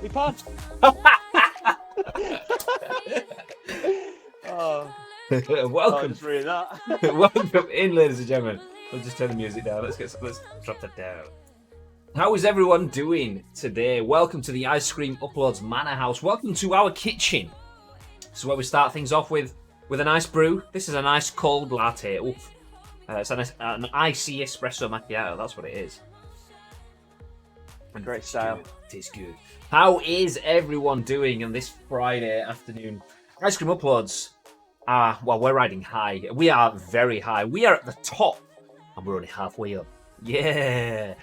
He passed. Oh, Welcome. just reading that. Welcome in, ladies and gentlemen. We'll just turn the music down. Let's drop that down. How is everyone doing today? Welcome to the Ice Cream Uploads Manor House. Welcome to our kitchen. This is where we start things off with a nice brew. This is a nice cold latte. Oof. It's an icy espresso macchiato. That's what it is. Great style. It is good. How is everyone doing on this Friday afternoon? Ice Cream Uploads. Well, we're riding high. We are very high. We are at the top, and we're only halfway up. Yeah.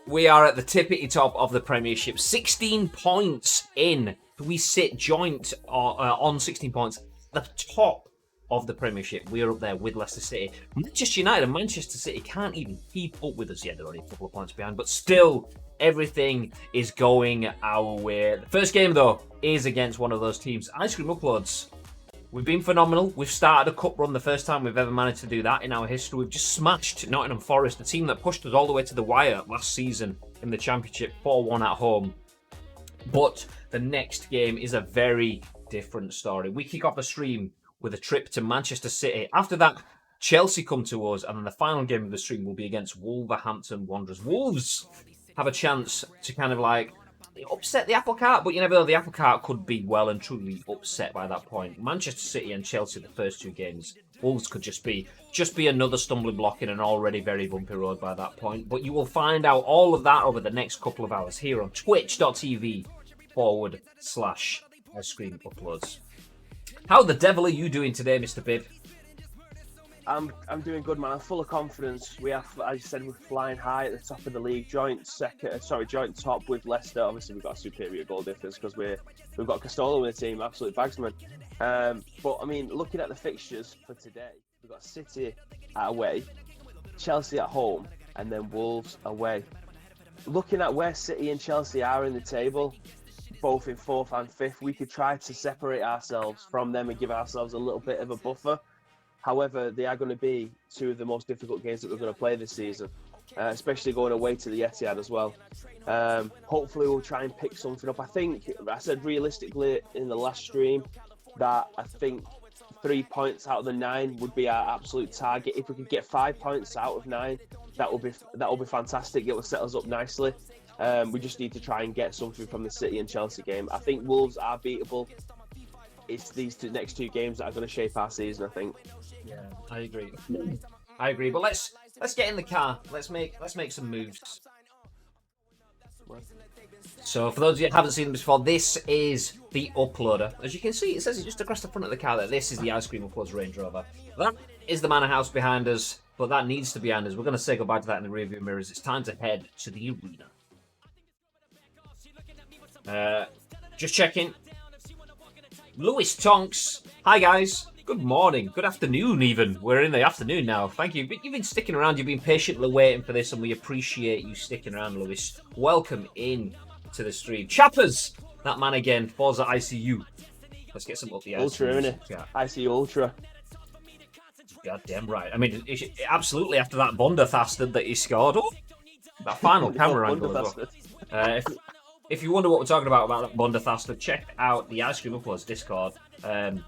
We are at the tippity top of the Premiership. 16 points in. We sit joint on 16 points. The top of the Premiership. We're up there with Leicester City. Manchester United and Manchester City can't even keep up with us yet. They're only a couple of points behind, but still, everything is going our way. The first game, though, is against one of those teams. Ice Cream Uploads. We've been phenomenal. We've started a cup run the first time we've ever managed to do that in our history. We've just smashed Nottingham Forest, a team that pushed us all the way to the wire last season in the Championship, 4-1 at home. But the next game is a very different story. We kick off the stream with a trip to Manchester City. After that, Chelsea come to us, and then the final game of the stream will be against Wolverhampton Wanderers. Wolves have a chance to kind of like upset the apple cart, but you never know, the apple cart could be well and truly upset by that point. Manchester City and Chelsea, the first two games, Wolves could just be another stumbling block in an already very bumpy road by that point. But you will find out all of that over the next couple of hours here on twitch.tv/Ice Cream Uploads. How the devil are you doing today, Mr. Bibb? I'm doing good, man. I'm full of confidence. We have, as you said, we're flying high at the top of the league. Joint top with Leicester. Obviously, we've got a superior goal difference because we've got Castola in the team, absolute bagsman. But I mean, looking at the fixtures for today, we've got City away, Chelsea at home, and then Wolves away. Looking at where City and Chelsea are in the table, both in 4th and 5th, we could try to separate ourselves from them and give ourselves a little bit of a buffer. However, they are going to be two of the most difficult games that we're going to play this season, especially going away to the Etihad as well. Hopefully, we'll try and pick something up. I said realistically in the last stream that I think 3 points out of the 9 would be our absolute target. If we could get 5 points out of 9, that will be fantastic. It will set us up nicely. We just need to try and get something from the City and Chelsea game. I think Wolves are beatable. It's these next two games that are going to shape our season, I think. Yeah, I agree. But let's get in the car. Let's make some moves. So for those of you who haven't seen this before, this is the Uploader. As you can see, it says it just across the front of the car there. This is the Ice Cream Uploads Range Rover. That is the Manor House behind us, but that needs to be behind us. We're going to say goodbye to that in the rearview mirrors. It's time to head to the arena. Just checking. Lewis Tonks. Hi, guys. Good morning. Good afternoon, even. We're in the afternoon now. Thank you. You've been sticking around. You've been patiently waiting for this, and we appreciate you sticking around, Lewis. Welcome in to the stream. Chappers! That man again. Forza ICU. Let's get some up the Ultra, isn't it? Yeah. ICU Ultra. God damn right. I mean, absolutely after that Bonderthastard that he scored. Oh, that final camera angle as well. If you wonder what we're talking about that Bonderthastard, check out the Ice Cream Uploads Discord. I'm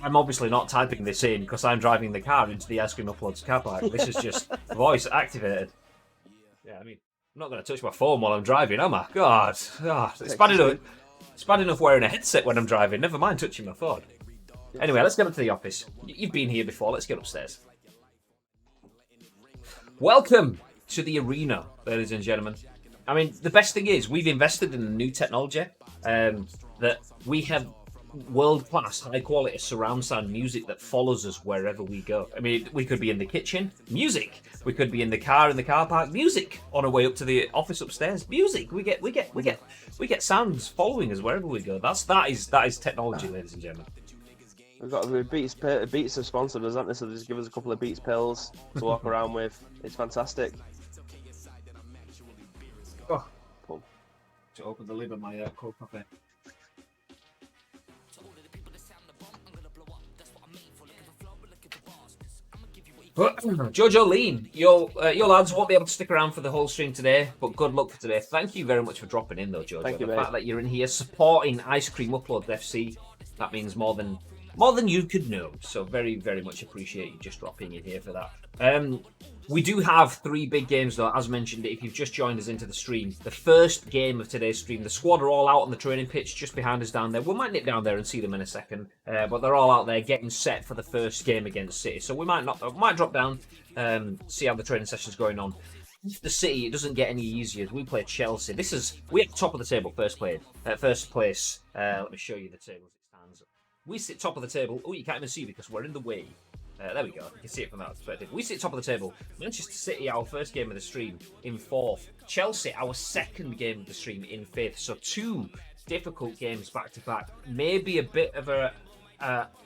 obviously not typing this in because I'm driving the car into the Ice Cream Uploads car park. This is just voice activated. Yeah, I mean, I'm not going to touch my phone while I'm driving, am I? God. It's bad enough wearing a headset when I'm driving. Never mind touching my phone. Anyway, let's get up to the office. You've been here before. Let's get upstairs. Welcome to the arena, ladies and gentlemen. I mean, the best thing is we've invested in a new technology that we have world-class, high-quality surround sound music that follows us wherever we go. I mean, we could be in the kitchen, music. We could be in the car park, music. On our way up to the office upstairs, music. We get sounds following us wherever we go. That is technology, ladies and gentlemen. We've got Beats have sponsored us, haven't they? So they just give us a couple of Beats pills to walk around with. It's fantastic. Oh, pull. To open the lid on my cold coffee. Jojo Lean, your lads won't be able to stick around for the whole stream today, but good luck for today. Thank you very much for dropping in, though, Jojo. Thank you, the mate. fact that you're in here supporting Ice Cream Uploads FC, that means more than you could know. So very, very much appreciate you just dropping in here for that. We do have 3 big games, though, as mentioned, if you've just joined us into the stream. The first game of today's stream, the squad are all out on the training pitch just behind us down there. We might nip down there and see them in a second, but they're all out there getting set for the first game against City. So we might drop down, see how the training session's going on. The City, it doesn't get any easier. We play Chelsea. We're at top of the table, first place. Let me show you the table as it stands. We sit top of the table. Oh, you can't even see because we're in the way. There we go. You can see it from that perspective. We sit top of the table. Manchester City, our first game of the stream, in 4th. Chelsea, our second game of the stream, in 5th. So 2 difficult games back to back. Maybe a bit of a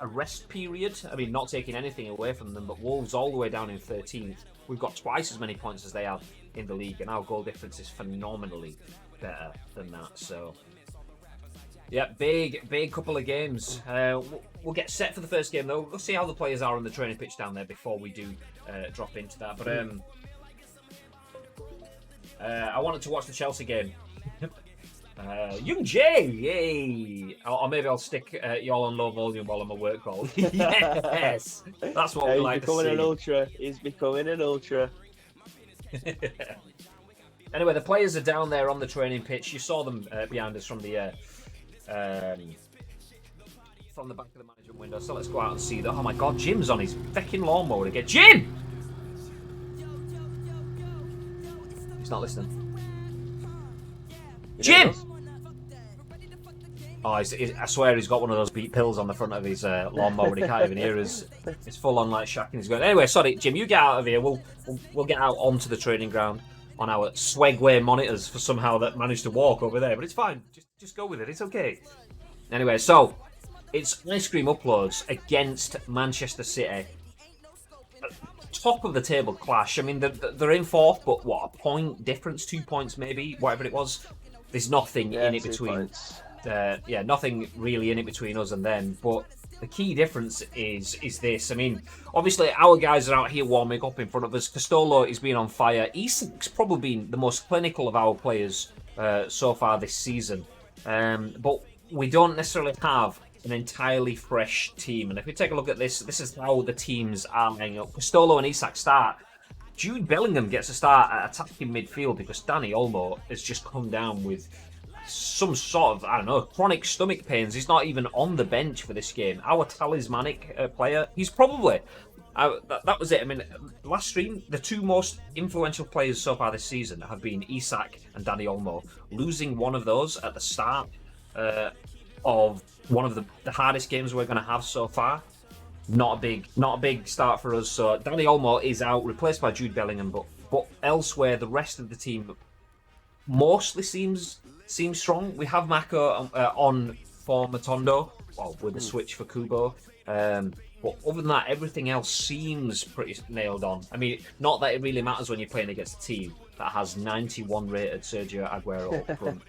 rest period. I mean, not taking anything away from them, but Wolves all the way down in 13th. We've got twice as many points as they have in the league, and our goal difference is phenomenally better than that. So, yeah, big couple of games. We'll get set for the first game, though. We'll see how the players are on the training pitch down there before we do drop into that. But I wanted to watch the Chelsea game. Young Jay, yay! Or maybe I'll stick y'all on low volume while I'm at work call. Yes! That's what we like to see. He's becoming an ultra. Anyway, the players are down there on the training pitch. You saw them behind us from the back of the management window. So let's go out and see that. Oh my God, Jim's on his fucking lawnmower again. Jim! He's not listening. Jim! Oh, I swear he's got one of those beat pills on the front of his lawnmower and he can't even hear us. It's full on like shacking. He's going. Anyway, sorry, Jim, you get out of here. We'll get out onto the training ground on our Swagway monitors for somehow that managed to walk over there, but it's fine. Just go with it. It's okay. Anyway, so it's Ice Cream Uploads against Manchester City. Top of the table clash. I mean, they're in 4th, but what, a point difference, 2 points maybe, whatever it was. There's nothing in it between. Nothing really in it between us and them. But the key difference is this. I mean, obviously our guys are out here warming up in front of us. Castolo is being on fire. Isak's probably been the most clinical of our players so far this season. But we don't necessarily have an entirely fresh team. And if we take a look at this, this is how the teams are lining up. Castolo and Isak start. Jude Bellingham gets a start at attacking midfield because Danny Olmo has just come down with some sort of, I don't know, chronic stomach pains. He's not even on the bench for this game. Our talismanic player, he's probably... that was it. I mean, last stream, the 2 most influential players so far this season have been Isak and Danny Olmo. Losing one of those at the start of one of the hardest games we're going to have so far. Not a big start for us. So Danny Olmo is out, replaced by Jude Bellingham. But elsewhere, the rest of the team mostly seems strong. We have Mako on for Matondo, with a switch for Kubo. But other than that, everything else seems pretty nailed on. I mean, not that it really matters when you're playing against a team that has 91 rated Sergio Aguero up front.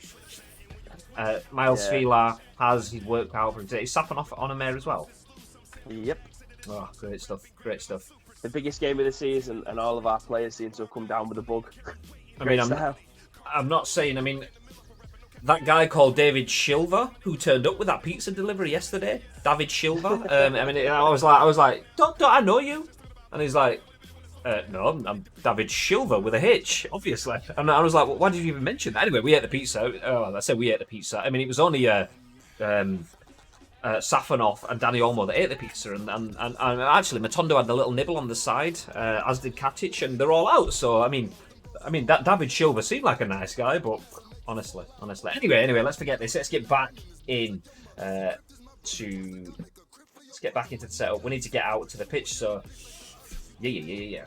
Miles Vilar has his work out for him today. He's sapping off on a mare as well. Yep. Oh, great stuff. The biggest game of the season, and all of our players seem to have come down with a bug. I mean, I'm not saying. I mean, that guy called David Silva, who turned up with that pizza delivery yesterday, David Silva. I was like, don't I know you? And he's like, no, I'm David Silva with a H, obviously. And I was like, well, why did you even mention that? Anyway, we ate the pizza. I said we ate the pizza. I mean, it was only Safanov and Danny Olmo that ate the pizza, and actually Matondo had the little nibble on the side, as did Katic, and they're all out. So I mean that David Silva seemed like a nice guy, but honestly. Anyway, let's forget this. Let's get back in let's get back into the setup. We need to get out to the pitch. So yeah.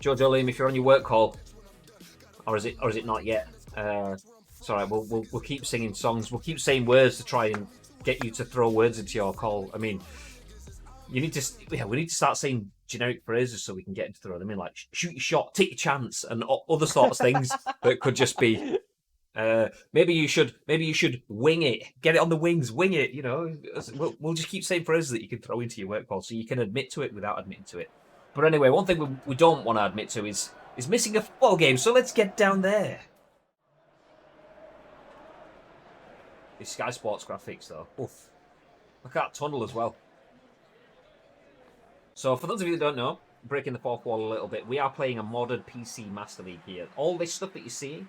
Jojo Liam, if you're on your work call, or is it not yet? It's all right. We'll keep singing songs. We'll keep saying words to try and get you to throw words into your call. I mean, we need to start saying generic phrases so we can get into throw them in, like shoot your shot, take your chance, and other sorts of things that could just be Maybe you should wing it. Get it on the wings, wing it. You know, we'll just keep saying phrases that you can throw into your work call, so you can admit to it without admitting to it. But anyway, one thing we don't want to admit to is missing a football game. So let's get down there. These Sky Sports graphics, though. Oof. Look at that tunnel as well. So for those of you that don't know, breaking the fourth wall a little bit, we are playing a modded PC Master League here. All this stuff that you're seeing,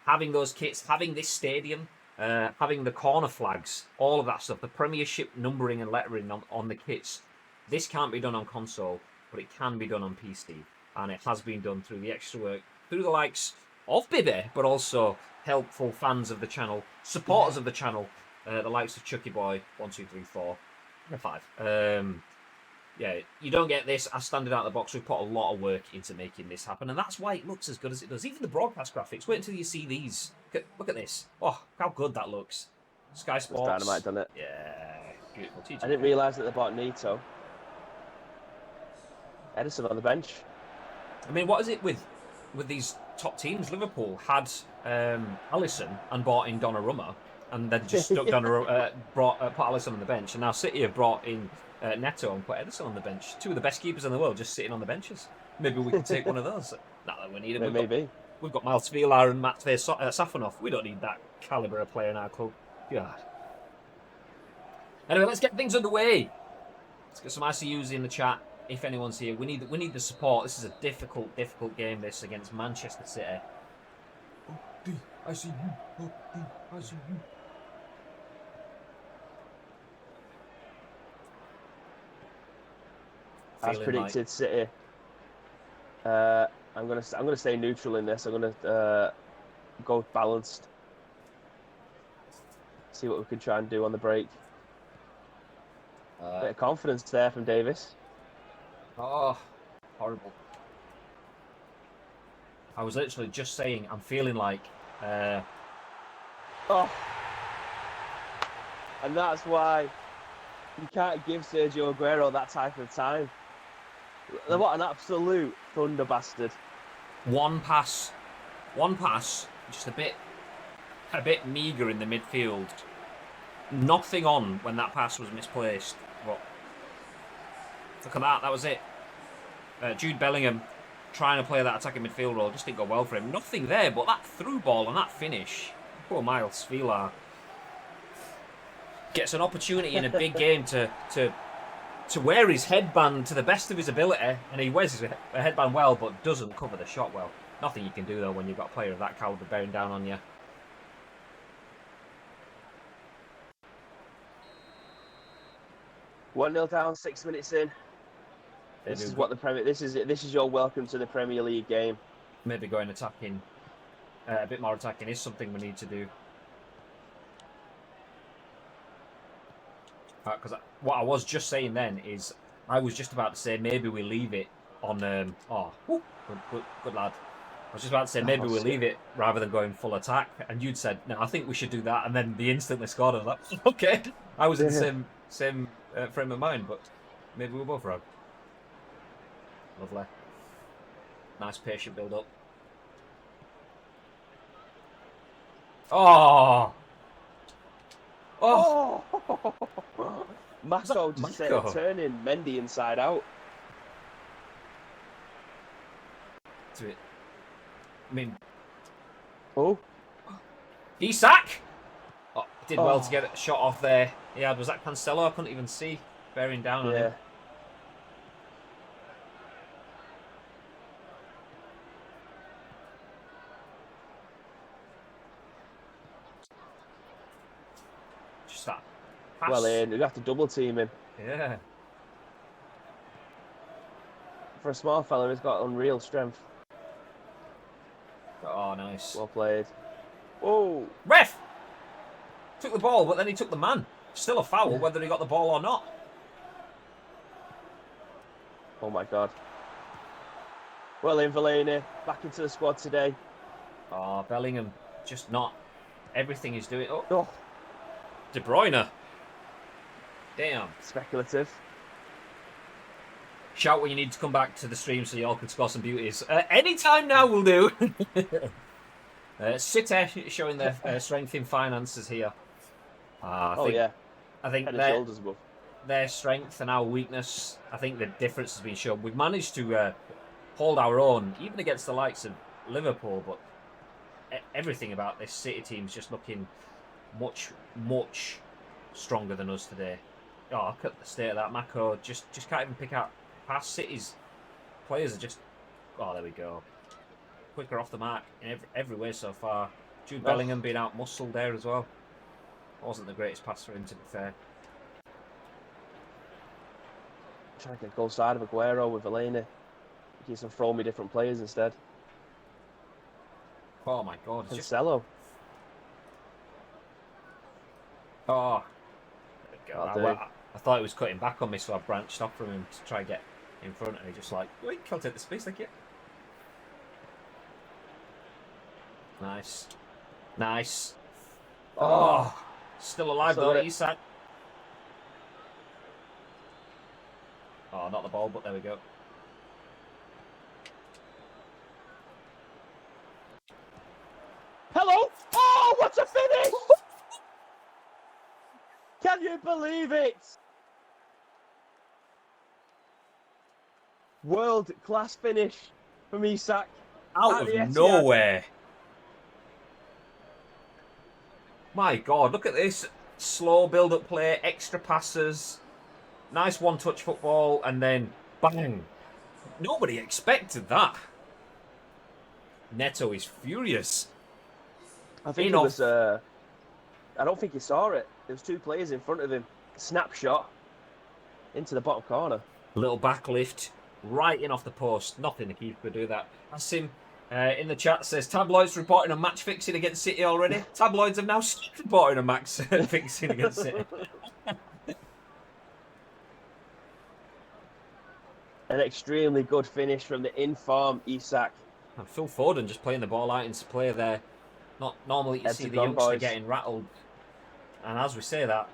having those kits, having this stadium, having the corner flags, all of that stuff, the Premiership numbering and lettering on the kits, this can't be done on console, but it can be done on PC. And it has been done through the extra work, through the likes of Bibby, but also helpful fans of the channel, supporters of the channel, the likes of Chucky Boy, 1, 2, 3, 4, 5. Yeah, you don't get this. I stand it out of the box. We've put a lot of work into making this happen, and that's why it looks as good as it does. Even the broadcast graphics. Wait until you see these. Look at this. Oh, how good that looks. Sky Sports. It's Dynamite, done it? Yeah, beautiful. I didn't realise that they bought Nito. Edison on the bench. I mean, what is it with these top teams? Liverpool had Alisson and bought in Donnarumma, and then just stuck Donnarumma, put Alisson on the bench, and now City have brought in Neto and put Edison on the bench. Two of the best keepers in the world just sitting on the benches. Maybe we can take one of those. Not that we need it. Maybe. We've got Miles Vilar and Matvey Safonov. We don't need that calibre of player in our club. God. Anyway, let's get things underway. Let's get some ICUs in the chat. If anyone's here, we need the support. This is a difficult game. This against Manchester City. ICU. ICU. As predicted, City. I'm gonna stay neutral in this. I'm gonna go balanced. See what we can try and do on the break. Bit of confidence there from Davis. Oh, horrible. I was literally just saying I'm feeling like. Oh, and that's why you can't give Sergio Aguero that type of time. What an absolute thunder bastard. One pass, just a bit meagre in the midfield. Nothing on when that pass was misplaced. But look at that was it. Jude Bellingham trying to play that attacking midfield role just didn't go well for him. Nothing there, but that through ball and that finish. Poor Miles Vilar gets an opportunity in a big game to wear his headband to the best of his ability, and he wears his headband well, but doesn't cover the shot well. Nothing you can do, though, when you've got a player of that calibre bearing down on you. 1-0 down, 6 minutes in. This is what the Premier. This is your welcome to the Premier League game. Maybe going attacking, a bit more attacking is something we need to do. Because what I was just saying then is, I was just about to say maybe we leave it on. Good lad. I was just about to say maybe we leave it rather than going full attack, and you'd said no. I think we should do that, and then they instantly scored. I was like, okay. I was in the same frame of mind, but maybe we're both wrong. Lovely. Nice patient build up. Oh. Mako just turning Mendy inside out. To it. I mean, Isak! Oh, did well to get a shot off there. Yeah, was that Cancelo? I couldn't even see. Bearing down on him. Just that pass. Well, you have to double team him. Yeah. For a small fella, he's got unreal strength. Oh, nice. Well played. Oh, Ref! Took the ball, but then he took the man. Still a foul, whether he got the ball or not. Oh my God. Well in, Fellaini. Back into the squad today. Oh, Bellingham. Just not everything he's doing. Oh. De Bruyne. Damn. Speculative. Shout when you need to come back to the stream so you all can score some beauties. Anytime now will do. City showing their strength in finances here. Yeah, I think head and shoulders above. their strength and our weakness. I think the difference has been shown. We've managed to hold our own, even against the likes of Liverpool. But everything about this City team is just looking much, much stronger than us today. Oh, look at the state of that. Mako just can't even pick out past City's players are just. Oh, there we go. Quicker off the mark in every way so far. Jude Bellingham being out muscled there as well. Wasn't the greatest pass for him, to be fair. Trying to get goal side of Aguero with Elena. He's some throw me different players instead. Oh my god. Cancelo. Oh. There we go. I thought he was cutting back on me, so I branched off from him to try and get in front, and he just like, wait, can't take the space, thank you. Nice. Nice. Oh. Still alive though, Isak. Oh, not the ball, but there we go. Hello! Oh, what a finish! Can you believe it? World-class finish from Isak. Out of nowhere. My God, look at this. Slow build-up play, extra passes, nice one-touch football, and then bang. Nobody expected that. Neto is furious. I think it was... I don't think he saw it. There was two players in front of him. Snapshot into the bottom corner. Little backlift, right in off the post. Nothing the keeper could do that. Asim in the chat says, tabloids reporting on match fixing against City already. Tabloids have now stopped reporting on match fixing against City. An extremely good finish from the in-form Isak. And Phil Foden just playing the ball out into play there. Not normally you see the youngster getting rattled. And as we say that,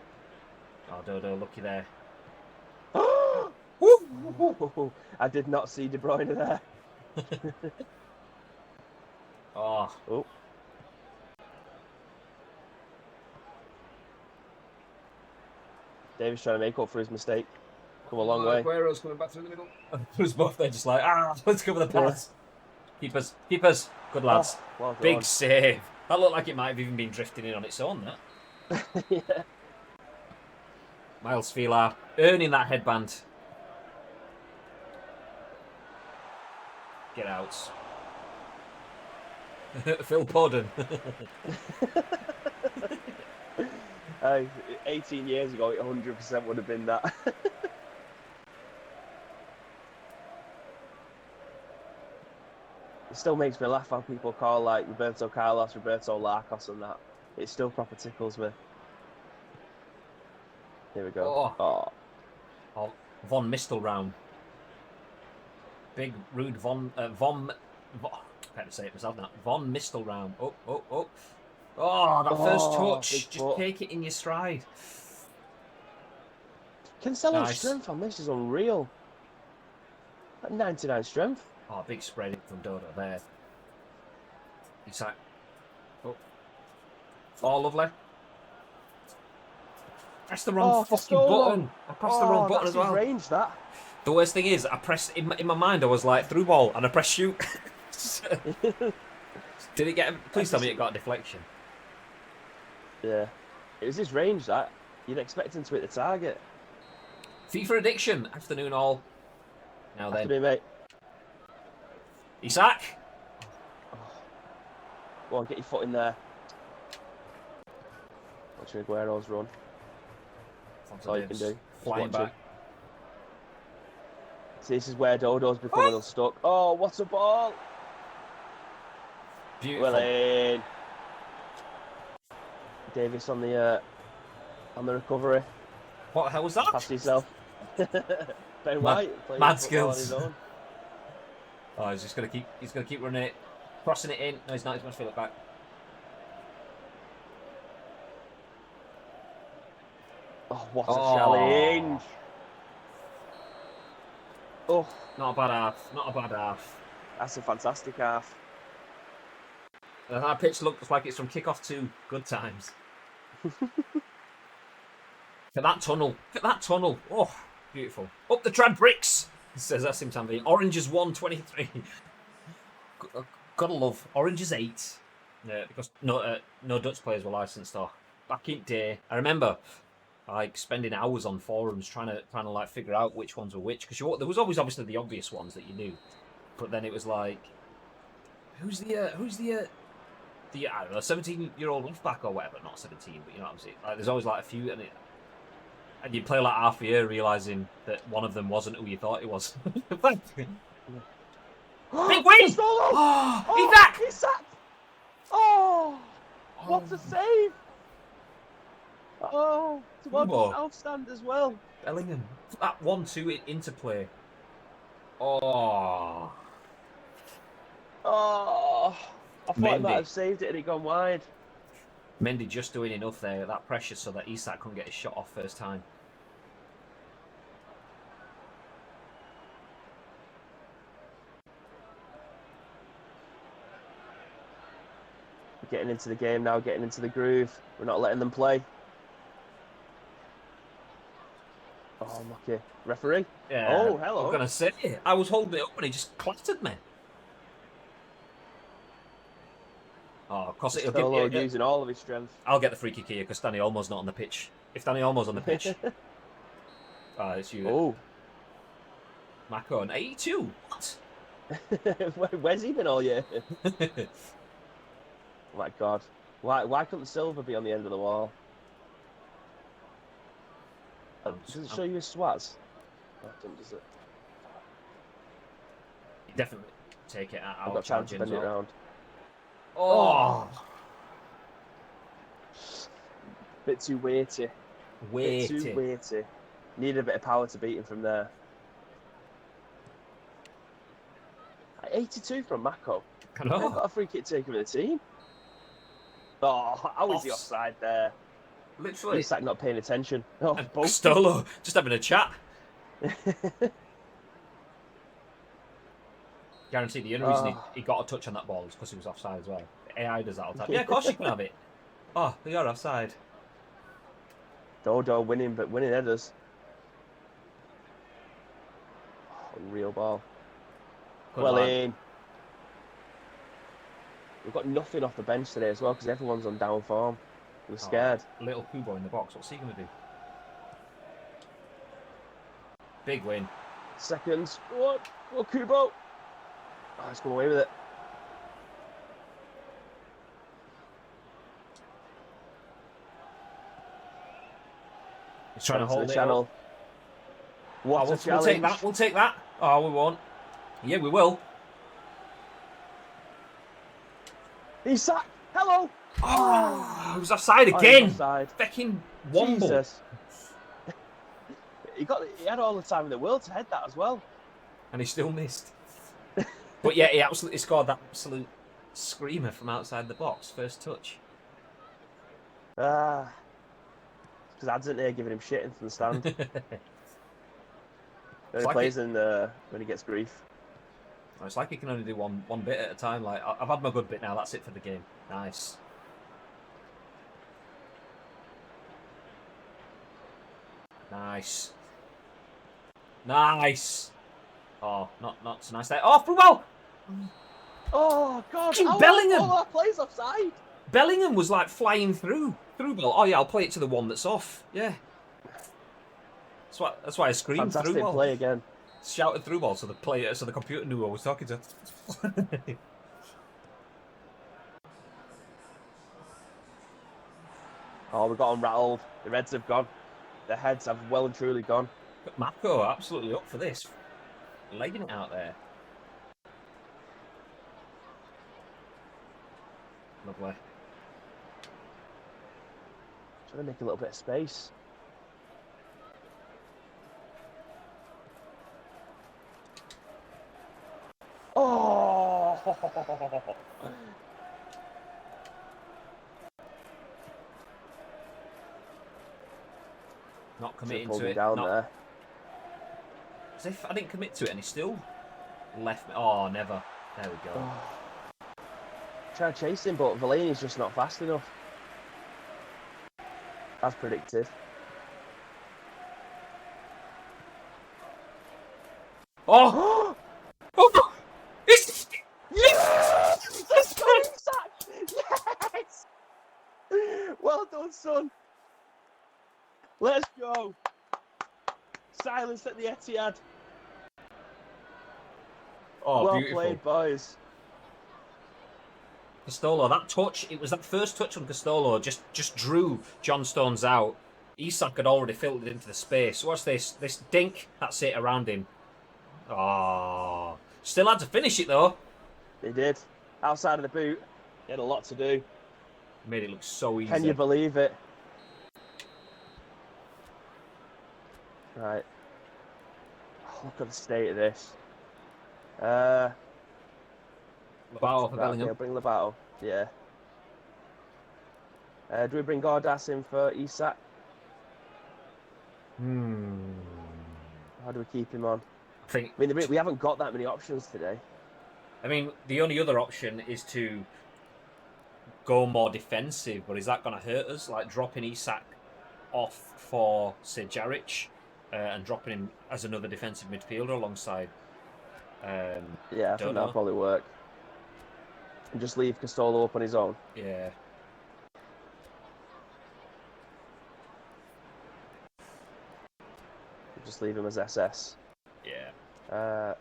oh, Dodo, lucky there. I did not see De Bruyne there. Oh. David's trying to make up for his mistake. Come a long way. Aguero's coming back through the middle. Who's both there just like, let's cover the pass. Yeah. Keepers. Good lads. Well Big save. That looked like it might have even been drifting in on its own, that. Yeah. Miles Vilar earning that headband. Get out. Phil Foden. 18 years ago, it 100% would have been that. It still makes me laugh how people call like Roberto Carlos, Roberto Larcos and that. It still proper tickles me. Here we go. Oh, Von Mistelraum. Big rude Von I can't say it myself now. Von Mistelraum. Oh, that first touch. Just take it in your stride. Cancelo's strength on this is unreal. At 99 strength. Oh, big spread from Dodo there. Isak. Oh, lovely. Pressed the wrong fucking button. I pressed the wrong button as well. Range, that. The worst thing is, I pressed in my mind. I was like through ball, and I pressed shoot. Did it get him? Please tell me it got a deflection. Yeah, it was his range that you'd expect him to hit the target. FIFA addiction. Afternoon all. Now then. Afternoon, mate. Isak. Go on, get your foot in there. Watching Aguero's run. That's all you can do. Flying back. See, this is where Dodo's becoming unstuck. Oh, what a ball! Beautiful. Well in. Davis on the recovery. What the hell was that? Pass yourself. Ben White. Mad skills. Oh, he's just gonna keep running it, crossing it in. No, he's not. He's gonna feel it back. Oh, what a challenge! Not a bad half. Not a bad half. That's a fantastic half. That pitch looks like it's from kickoff to good times. Look at that tunnel. Look at that tunnel. Oh, beautiful. Up the trad bricks, says that seems to be. Orange is 123. Gotta love. Orange is 8. Because no Dutch players were licensed or back in day. I remember like spending hours on forums trying to like figure out which ones were which, because there was always obviously the obvious ones that you knew, but then it was like, who's the I don't know, 17-year-old left back or whatever, not 17, but you know what I'm saying. Like, there's always like a few, and you play like half a year realizing that one of them wasn't who you thought it was. Big win! Oh, He's back! He's sacked! Oh, what a save! Oh, towards the south stand as well. Bellingham. That 1-2 interplay. Oh. Oh. I thought Mendy. he might have saved it and it gone wide. Mendy just doing enough there, that pressure, so that Isak couldn't get his shot off first time. We're getting into the game now, getting into the groove. We're not letting them play. Oh, lucky. Referee? Yeah. Oh, hello. I was going to say, I was holding it up and he just clattered me. Oh, of course it'll give you... using all of his strength. I'll get the free kick here because Danny Olmo's not on the pitch. If Danny Olmo's on the pitch... it's you. Oh. Mako, an 82? What? Where's he been all year? Oh my God. Why couldn't Silver be on the end of the wall? Does it show you his swats? No, it doesn't, does it? You definitely take it out. I've got time to bend it around. Oh! Bit too weighty. Bit too weighty. Needed a bit of power to beat him from there. 82 from Mako. I know. They've got a free kick taker in the team. Oh, how is he offside there? Literally. He's like not paying attention. Oh, Stolo just having a chat. Guaranteed the only reason he got a touch on that ball is because he was offside as well. AI does that all the time. Yeah, of course you can have it. Oh, you're offside. Dodo winning headers. Unreal ball. Well in. We've got nothing off the bench today as well because everyone's on down form. We're scared. Little Kubo in the box. What's he going to do? Big win. Seconds. What? Oh, Kubo. Oh, let's go away with it. He's trying to hold the it channel. Up. What a challenge. We'll take that. We'll take that. Oh, we won't. Yeah, we will. He's sacked. Hello. Oh, he was offside again. Offside. Fucking womble. Jesus. He had all the time in the world to head that as well. And he still missed. But yeah, he absolutely scored that absolute screamer from outside the box. First touch. Because Ad's in there giving him shit into the stand. When he plays when he gets grief. It's like he can only do one bit at a time. Like, I've had my good bit now. That's it for the game. Nice. Nice. Nice. Oh, not so nice there. Oh, through ball. Oh God! Bellingham. All our plays offside. Bellingham was like flying through ball. Oh yeah, I'll play it to the one that's off. Yeah. That's why I screamed. Fantastic through ball. Play again. Shouted through ball so the computer knew who I was talking to. Oh, we got them rattled. The Reds have gone. The heads have well and truly gone. But Mako absolutely up for this. Legging it out there. Lovely. Trying to make a little bit of space. Oh! Not committing to it. Down there. As if I didn't commit to it and he still left me. Oh, never. There we go. trying to chase him, but Velini's just not fast enough. As predicted. Oh! Oh! It's... Yes! Let's go, Isak! Yes! Well done, son. Let's go. Silence at the Etihad. Oh, well beautiful. played, boys. Castolo, that touch, it was that first touch on Castolo, just drew John Stones out. Isak had already filtered into the space. What's this? This dink, that's it around him. Oh, still had to finish it though. He did. Outside of the boot, he had a lot to do. Made it look so easy. Can you believe it? Right. Oh, look at the state of this. Lobato for Right, Bellingham. okay, bring Lobato. Yeah. Do we bring Gordas in for Isak? How do we keep him on? I mean, we haven't got that many options today. I mean, the only other option is to go more defensive, but is that going to hurt us? Like dropping Isak off for, say, Jaric, and dropping him as another defensive midfielder alongside. Yeah, I think that'll probably work. And just leave Castolo up on his own. Yeah. Just leave him as SS. Yeah.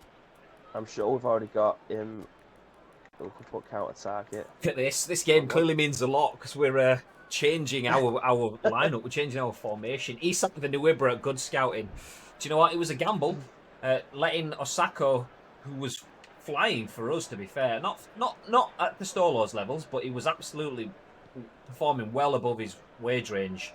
I'm sure we've already got him. We could put counter target. Look at this. This game clearly means a lot because we're changing our lineup. We're changing our formation. Isak the new Ibra, good scouting. Do you know what? It was a gamble. Letting Osako, who was flying for us, to be fair, not at Castolo's levels, but he was absolutely performing well above his wage range.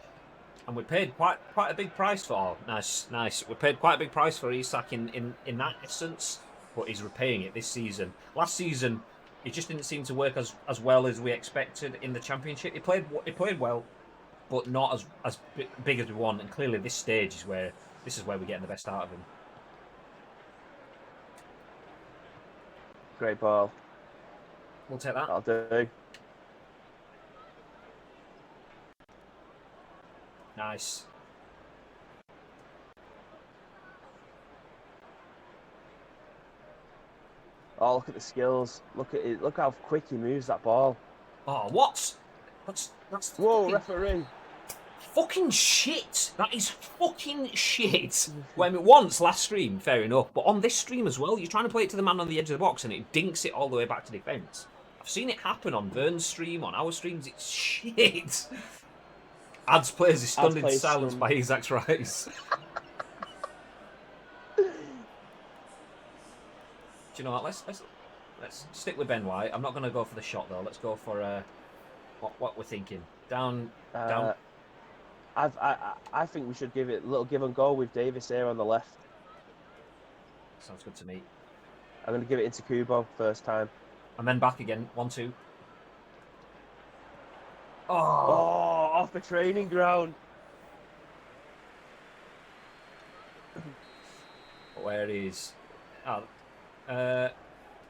And we paid quite a big price for. Nice. We paid quite a big price for Isak in that instance, but he's repaying it this season. Last season, it just didn't seem to work as well as we expected in the Championship. He played well, but not as big as we want. And clearly, this is where we're getting the best out of him. Great ball. We'll take that. That'll do. Nice. Oh, look at the skills. Look at it. Look how quick he moves that ball. Oh, what? That's whoa, referee. Fucking shit. That is fucking shit. Well, I mean, once last stream, fair enough, but on this stream as well, you're trying to play it to the man on the edge of the box and it dinks it all the way back to defence. I've seen it happen on Vern's stream, on our streams. It's shit. Ads players is stunned in silence by Isak's rise. Do you know what? Let's stick with Ben White. I'm not going to go for the shot though. Let's go for what we're thinking. Down. I think we should give it a little give and go with Davis here on the left. Sounds good to me. I'm going to give it into Kubo first time. And then back again. 1-2. Oh, off the training ground. Where is? Oh,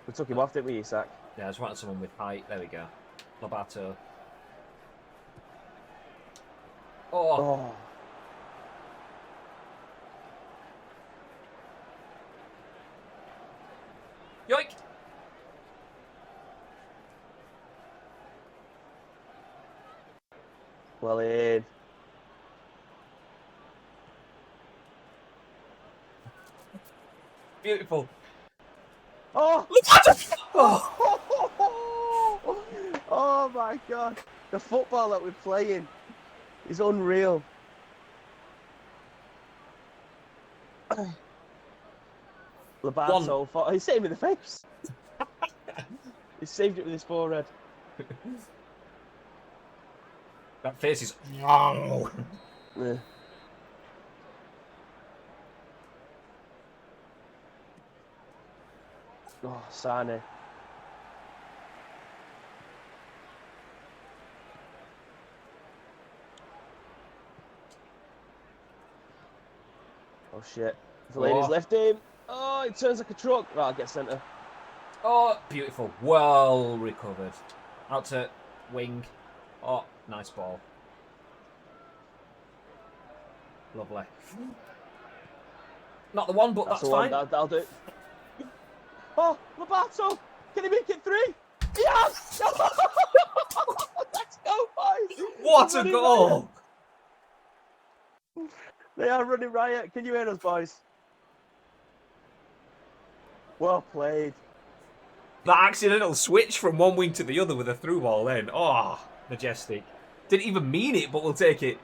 we took him off, didn't we, Isak? Yeah, I just wanted someone with height. There we go. Lobato. Oh. Yoink! Well in. Beautiful. Oh! Oh! Oh my God! The football that we're playing is unreal. Lobato, he saved me the face. He saved it with his forehead. That face is. No. Yeah. Oh, Sane. Oh shit. The lady's left him. Oh, it turns like a truck. Right, I'll get centre. Oh, beautiful. Well recovered. Out to wing. Oh, nice ball. Lovely. Not the one, but that's the fine. one. That'll do. Oh, Lobato! Can he make it 3? Yes! Let's go, boys! What a goal! Riot. They are running riot. Can you hear us, boys? Well played. That accidental switch from one wing to the other with a through ball then. Oh, majestic. Didn't even mean it, but we'll take it.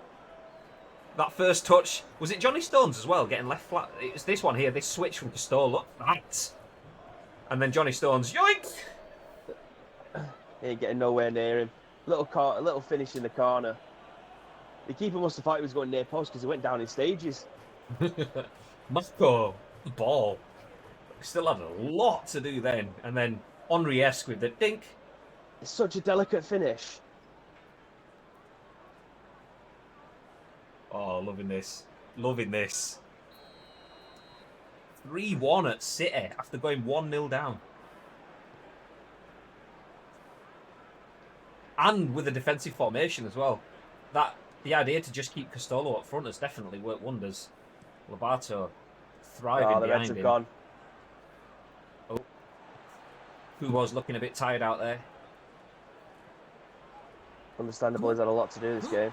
That first touch, was it Johnny Stones as well, getting left flat? It was this one here, this switch from Castola. Right. And then Johnny Stones, yoink! He ain't getting nowhere near him. Little finish in the corner. The keeper must have thought he was going near post because he went down in stages. Marco, the ball. Still had a lot to do then. And then Henry-esque with the dink. It's such a delicate finish. Oh, loving this. Loving this. 3-1 at City after going 1-0 down. And with a defensive formation as well. The idea to just keep Castolo up front has definitely worked wonders. Lobato thriving the behind Reds have him. gone. Oh. Who was looking a bit tired out there. Understandable, he's had a lot to do this game.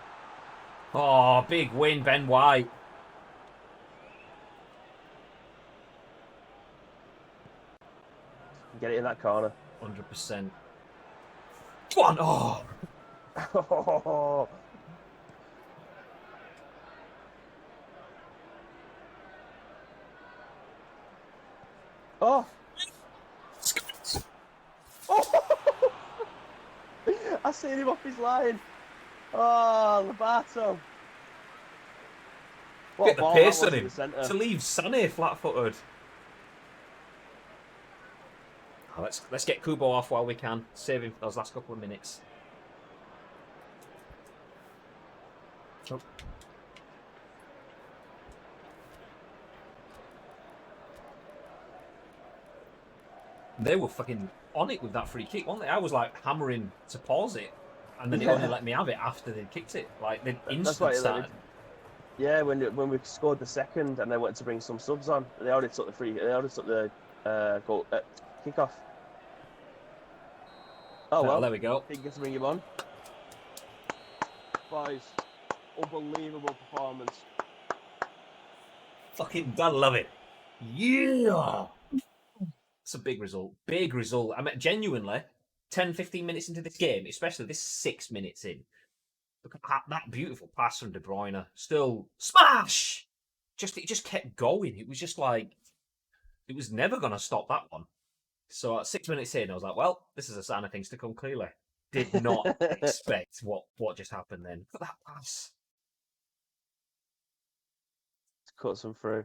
Oh, big win, Ben White. Get it in that corner. 100%. Go on! Oh! Oh! Oh! I seen him off his line. Oh, Lobato. Get the pace on him to leave Sané flat-footed. Oh, let's get Kubo off while we can. Save him for those last couple of minutes. Oh. They were fucking on it with that free kick, weren't they? I was like hammering to pause it, and then it only let me have it after they kicked it. Like they instantly started. Yeah, when we scored the second, and they went to bring some subs on, they already took the goal kick-off. Oh well, there we go. Didn't get to bring him on. Boys, unbelievable performance. Fucking gotta love it. Yeah. It's a big result. Big result. I mean, genuinely, 10, 15 minutes into this game, especially this 6 minutes in, look at that beautiful pass from De Bruyne. Still, smash! It just kept going. It was just like, it was never going to stop that one. So at 6 minutes in, I was like, well, this is a sign of things to come clearly. Did not expect what just happened then. Look at that pass. Cuts them through.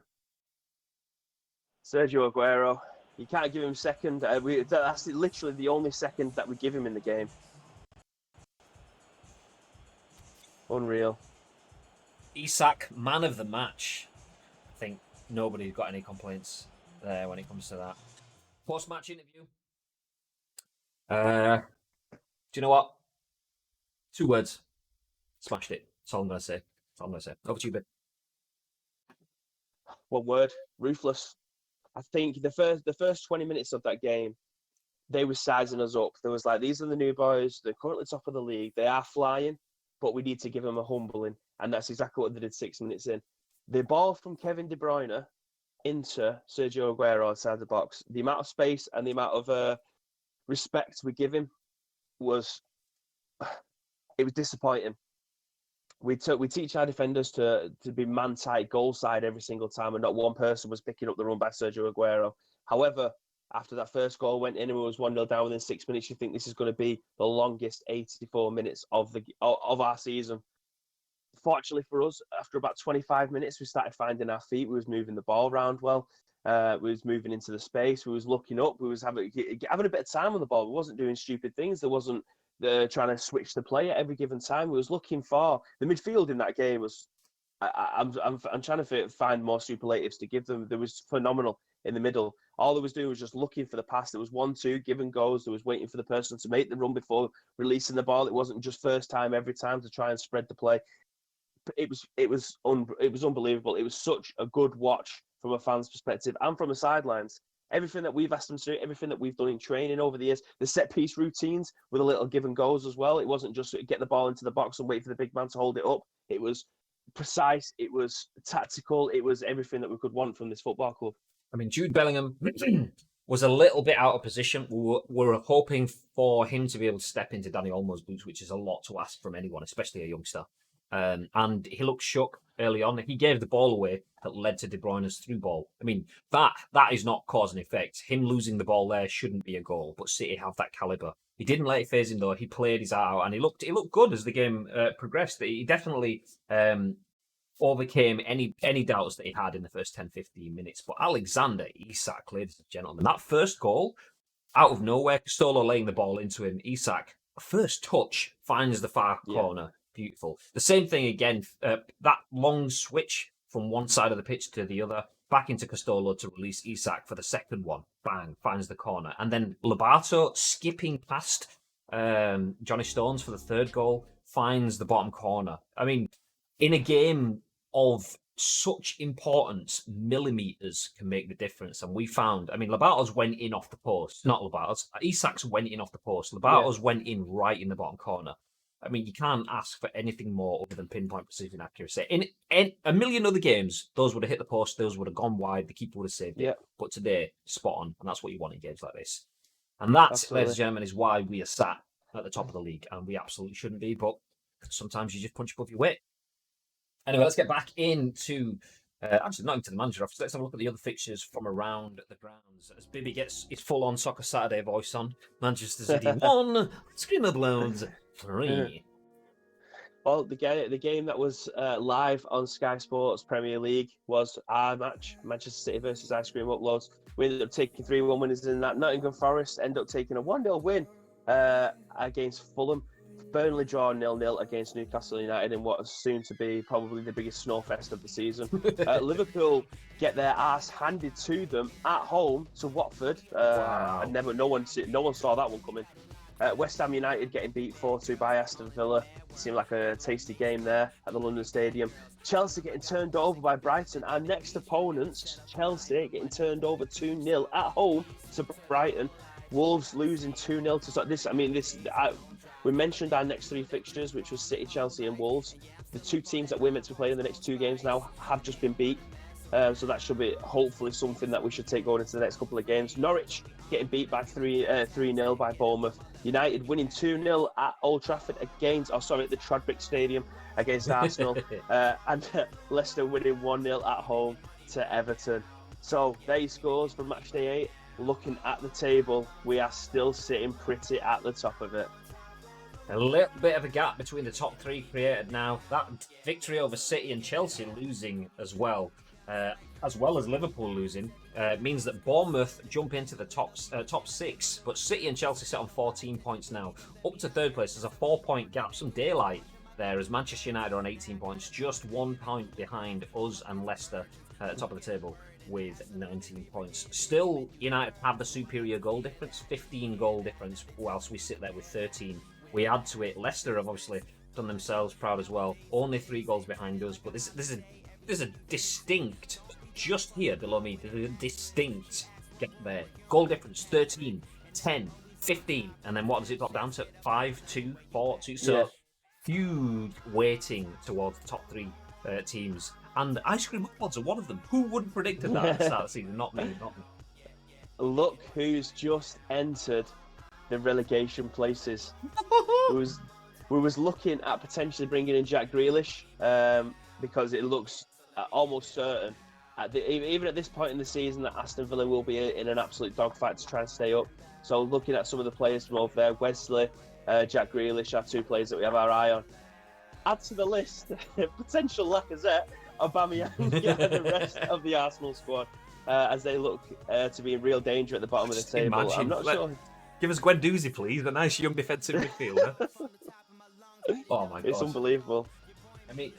Sergio Aguero. You can't give him second. That's literally the only second that we give him in the game. Unreal. Isak, man of the match. I think nobody's got any complaints there when it comes to that. Post-match interview. Do you know what? 2 words. Smashed it. That's all I'm going to say. Over to you, Ben. 1 word. Ruthless. I think the first 20 minutes of that game, they were sizing us up. There was like, these are the new boys. They're currently top of the league. They are flying, but we need to give them a humbling. And that's exactly what they did 6 minutes in. The ball from Kevin De Bruyne into Sergio Aguero outside the box, the amount of space and the amount of respect we give him was disappointing. We teach our defenders to be man tight, goal side every single time, and not one person was picking up the run by Sergio Aguero. However, after that first goal went in and we was 1-0 down within 6 minutes, you think this is going to be the longest 84 minutes of our season. Fortunately for us, after about 25 minutes, we started finding our feet. We was moving the ball around well. We was moving into the space. We was looking up. We was having a bit of time on the ball. We wasn't doing stupid things. There wasn't trying to switch the play at every given time. We was looking for the midfield in that game was I'm trying to find more superlatives to give them. There was phenomenal in the middle. All they was doing was just looking for the pass. There was 1-2 give and goes. There was waiting for the person to make the run before releasing the ball. It wasn't just first time every time to try and spread the play. It was unbelievable. It was such a good watch from a fan's perspective and from the sidelines. Everything that we've asked them to do, everything that we've done in training over the years, the set piece routines with a little give and goes as well. It wasn't just get the ball into the box and wait for the big man to hold it up. It was precise. It was tactical. It was everything that we could want from this football club. I mean, Jude Bellingham was a little bit out of position. We were hoping for him to be able to step into Danny Olmo's boots, which is a lot to ask from anyone, especially a youngster. And he looked shook early on. He gave the ball away that led to De Bruyne's through ball. I mean, that is not cause and effect. Him losing the ball there shouldn't be a goal, but City have that calibre. He didn't let it phase him though. He played his heart out, and he looked good as the game progressed. He definitely overcame any doubts that he had in the first 10-15 minutes. But Alexander Isak played as a gentleman. That first goal, out of nowhere, Castolo laying the ball into him. Isak, first touch, finds the far corner. Beautiful. The same thing again, that long switch from one side of the pitch to the other, back into Castolo to release Isak for the second one. Bang, finds the corner. And then Lobato skipping past Johnny Stones for the third goal, finds the bottom corner. I mean, in a game of such importance, millimetres can make the difference. And we found, I mean, Lobato's went in off the post. Not Lobato's. Isak's went in off the post. Lobato's went in right in the bottom corner. I mean, you can't ask for anything more other than pinpoint precision accuracy. In a million other games, those would have hit the post, those would have gone wide, the keeper would have saved it. But today, spot on, and that's what you want in games like this. And that, ladies and gentlemen, is why we are sat at the top of the league, and we absolutely shouldn't be, but sometimes you just punch above your weight. Anyway, let's get back into, actually not into the manager office, let's have a look at the other fixtures from around the grounds. As Bibby gets his full-on Soccer Saturday voice on, Manchester City 1, Screamer 3. Well, the game that was live on Sky Sports Premier League was our match, Manchester City versus Ice Cream Uploads. We ended up taking 3-1 winners in that. Nottingham Forest ended up taking a 1-0 win against Fulham. Burnley draw 0-0 against Newcastle United in what is soon to be probably the biggest snowfest of the season. Liverpool get their arse handed to them at home to Watford. Wow. No one saw that one coming. West Ham United getting beat 4-2 by Aston Villa. Seemed like a tasty game there at the London Stadium. Chelsea getting turned over by Brighton. Our next opponents, Chelsea, getting turned over 2-0 at home to Brighton. Wolves losing 2-0 to start this. I mean, we mentioned our next three fixtures, which was City, Chelsea, and Wolves. The two teams that we're meant to play in the next two games now have just been beat. So that should be hopefully something that we should take going into the next couple of games. Norwich getting beat by 3-0 by Bournemouth. United winning 2-0 at Old Trafford at the Tradbrick Stadium against Arsenal. And Leicester winning 1-0 at home to Everton. So there scores from match day 8. Looking at the table, we are still sitting pretty at the top of it. A little bit of a gap between the top three created now. That victory over City and Chelsea losing as well as Liverpool losing, means that Bournemouth jump into the top 6, but City and Chelsea sit on 14 points now. Up to third place, there's a 4-point gap, some daylight there, as Manchester United are on 18 points, just 1 point behind us and Leicester at the top of the table with 19 points. Still, United have the superior goal difference, 15 goal difference, whilst we sit there with 13. We add to it, Leicester have obviously done themselves proud as well, only 3 goals behind us, but there's a distinct, just here below me, there's a distinct gap there. Goal difference, 13, 10, 15, and then what does it drop down to? 5, 2, 4, 2. So huge weighting towards the top 3 teams. And Ice Cream Uploads are one of them. Who would have predicted that at the start of the season? Not me. Look who's just entered the relegation places. we was looking at potentially bringing in Jack Grealish because it looks almost certain, even at this point in the season, that Aston Villa will be in an absolute dogfight to try and stay up. So looking at some of the players from over there, Wesley, Jack Grealish are 2 players that we have our eye on. Add to the list potential Lacazette, Aubameyang, and the rest of the Arsenal squad as they look to be in real danger at the bottom of the table. Imagine. I'm not sure. Give us Guendouzi, please, a nice young defensive midfielder. Oh my god, it's unbelievable. I mean,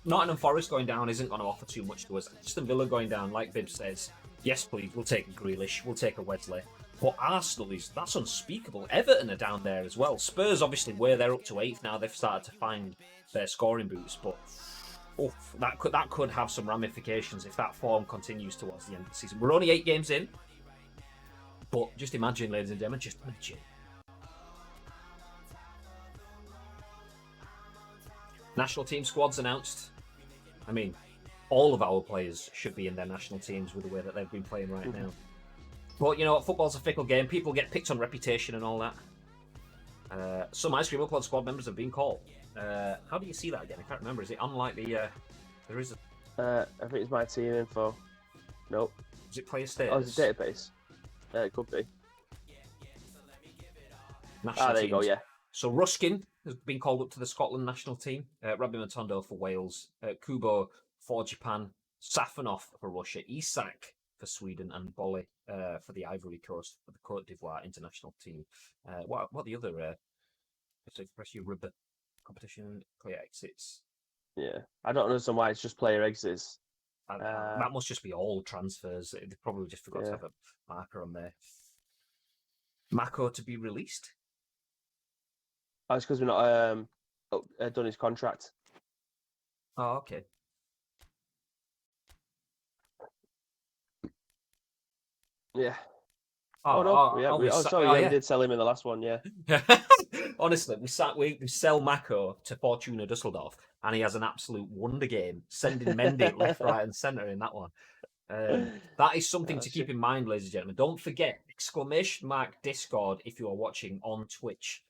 Nottingham Forest going down isn't going to offer too much to us. Aston Villa going down, like Bibbs says, yes, please, we'll take a Grealish, we'll take a Wesley. But Arsenal, that's unspeakable. Everton are down there as well. Spurs, obviously, where they're up to 8th now, they've started to find their scoring boots. But that could have some ramifications if that form continues towards the end of the season. We're only 8 games in. But just imagine, ladies and gentlemen, just imagine. National team squads announced. I mean, all of our players should be in their national teams with the way that they've been playing right now. But you know what? Football's a fickle game. People get picked on reputation and all that. Some Ice Cream Upload squad members have been called. How do you see that again? I can't remember. Is it unlike the... there is a... I think it's my team info. Nope. Is it player status? Oh, it's a database. It could be. National there you go, yeah. So Ruskin has been called up to the Scotland national team. Rabbi Matondo for Wales. Kubo for Japan. Safanov for Russia. Isak for Sweden. And Bolly for the Ivory Coast, for the Côte d'Ivoire international team. What are the other... Express your rubber competition, player exits. Yeah. I don't understand why it's just player exits. That must just be all transfers. They probably just forgot to have a marker on there. Mako to be released? Oh, it's because we're not done his contract. Oh, okay. Yeah. We did sell him in the last one, yeah. Honestly, we sell Mako to Fortuna Dusseldorf, and he has an absolute wonder game, sending Mendy left, right, and centre in that one. That is something to keep in mind, ladies and gentlemen. Don't forget, !Discord if you are watching on Twitch.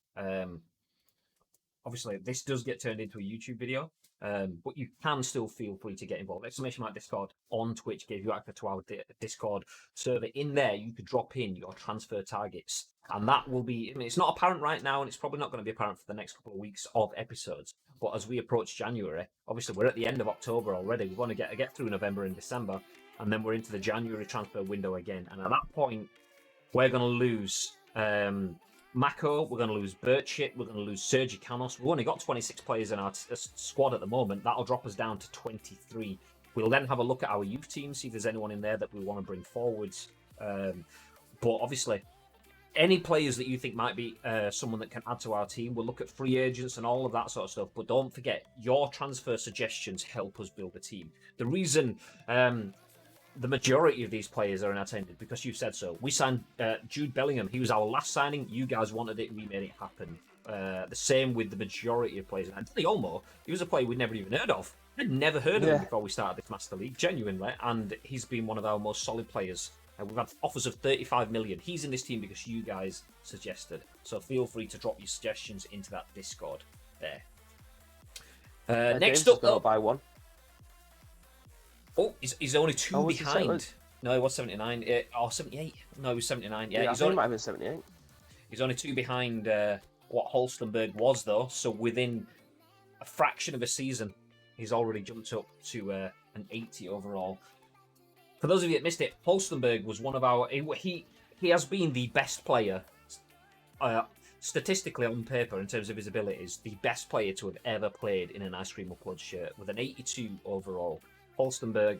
Obviously, this does get turned into a YouTube video, but you can still feel free to get involved. !Discord on Twitch gives you access to our Discord server. In there, you could drop in your transfer targets, and that will be... I mean, it's not apparent right now, and it's probably not going to be apparent for the next couple of weeks of episodes. But as we approach January, obviously, we're at the end of October already. We want to get through November and December, and then we're into the January transfer window again. And at that point, we're going to lose... Mako, we're going to lose Birchit, we're going to lose Sergi Canos. We've only got 26 players in our squad at the moment. That'll drop us down to 23. We'll then have a look at our youth team, see if there's anyone in there that we want to bring forwards. But obviously, any players that you think might be someone that can add to our team, we'll look at free agents and all of that sort of stuff. But don't forget, your transfer suggestions help us build a team. The reason... the majority of these players are unattended because you said so. We signed Jude Bellingham. He was our last signing. You guys wanted it. We made it happen. The same with the majority of players. And Anthony Olmo, he was a player we'd never even heard of. I'd never heard of him before we started this Master League, genuinely. And he's been one of our most solid players. We've had offers of 35 million. He's in this team because you guys suggested. So feel free to drop your suggestions into that Discord there. Next up, though. Buy one. Oh, he's only two behind. No, he was 79. Or 78. No, he was 79. Yeah, he might have been 78. He's only two behind what Holstenberg was, though. So within a fraction of a season, he's already jumped up to an 80 overall. For those of you that missed it, Holstenberg was one of our... He has been the best player, statistically on paper, in terms of his abilities, the best player to have ever played in an Ice Cream Upload shirt, with an 82 overall. Holstenberg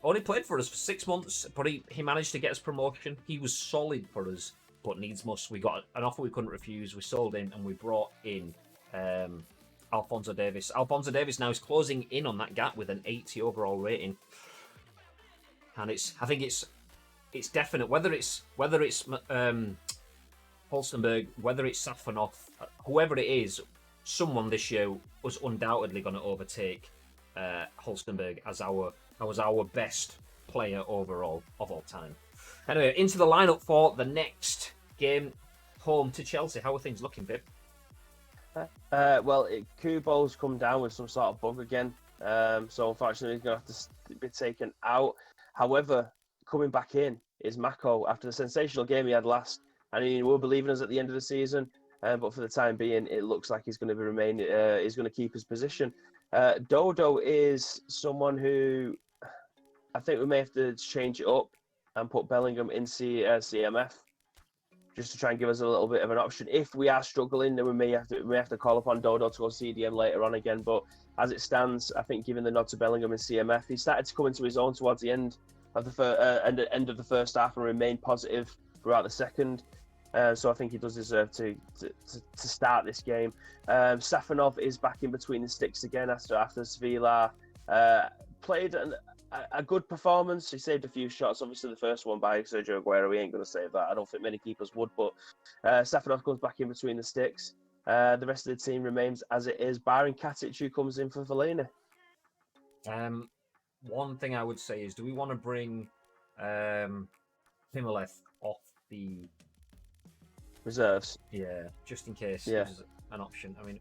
only played for us for 6 months, but he managed to get us promotion. He was solid for us, but needs must. We got an offer we couldn't refuse. We sold him, and we brought in Alphonso Davies. Alphonso Davies now is closing in on that gap with an 80 overall rating, and I think it's definite. Whether it's Holstenberg, whether it's Safanov, whoever it is, someone this year was undoubtedly going to overtake Holstenberg as our best player overall of all time. Anyway, into the lineup for the next game, home to Chelsea. How are things looking, Bib? Kubo's come down with some sort of bug again, so unfortunately he's going to have to be taken out. However, coming back in is Mako after the sensational game he had last, and he will believe in us at the end of the season. But for the time being, it looks like he's going to he's going to keep his position. Dodo is someone who I think we may have to change it up and put Bellingham in CMF just to try and give us a little bit of an option. If we are struggling, then we may have to call upon Dodo to go CDM later on again. But as it stands, I think given the nod to Bellingham and CMF, he started to come into his own towards the end of the end of the first half and remain positive throughout the second. So I think he does deserve to start this game. Safanov is back in between the sticks again after Sevilla played a good performance. He saved a few shots. Obviously, the first one by Sergio Aguero, he ain't going to save that. I don't think many keepers would, but Safanov comes back in between the sticks. The rest of the team remains as it is, barring Katic, who comes in for Fellaini. One thing I would say is, do we want to bring Himaleth off the reserves? Yeah, just in case there's an option. I mean,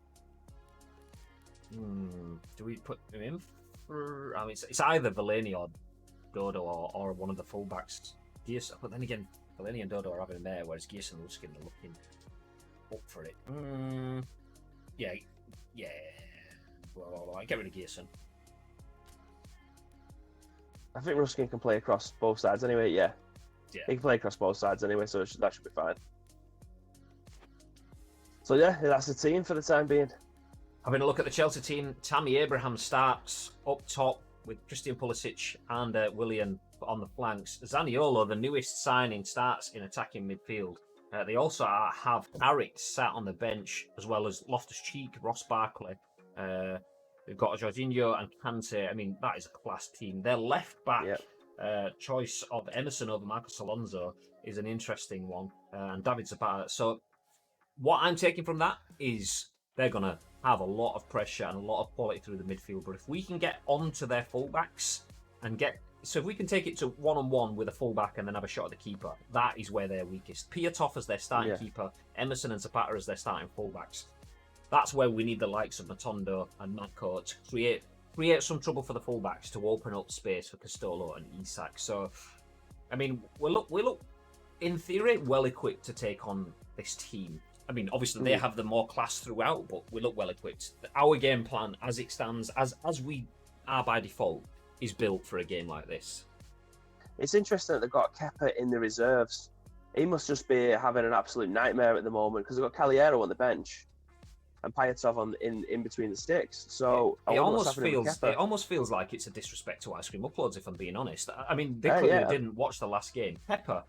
do we put him in? I mean, it's either Fellaini or Dodo or one of the fullbacks. But then again, Fellaini and Dodo are having a mare, whereas Gearson and Ruskin are looking up for it. Yeah. Well, get rid of Gearson. I think Ruskin can play across both sides anyway. Yeah. He can play across both sides anyway, so that should be fine. So yeah, that's the team for the time being. Having a look at the Chelsea team, Tammy Abraham starts up top with Christian Pulisic and Willian on the flanks. Zaniolo, the newest signing, starts in attacking midfield. They also have Carrick sat on the bench, as well as Loftus-Cheek, Ross Barkley. They've got Jorginho and Kante. I mean, that is a class team. Their left back choice of Emerson over Marcos Alonso is an interesting one, and David Zapata. So what I'm taking from that is they're going to have a lot of pressure and a lot of quality through the midfield. But if we can get onto their fullbacks and if we can take it to one-on-one with a fullback and then have a shot at the keeper, that is where they're weakest. Piatov as their starting keeper, Emerson and Zapata as their starting fullbacks. That's where we need the likes of Matondo and Mako to create some trouble for the fullbacks to open up space for Castolo and Isak. So, I mean, we look in theory well equipped to take on this team. I mean, obviously they have the more class throughout, but we look well equipped. Our game plan, as it stands, as we are by default, is built for a game like this. It's interesting that they've got Kepa in the reserves. He must just be having an absolute nightmare at the moment because they've got Caliero on the bench and Payetov in between the sticks. So it almost feels like it's a disrespect to Ice Cream Uploads, if I'm being honest. I mean, they clearly didn't watch the last game. Kepa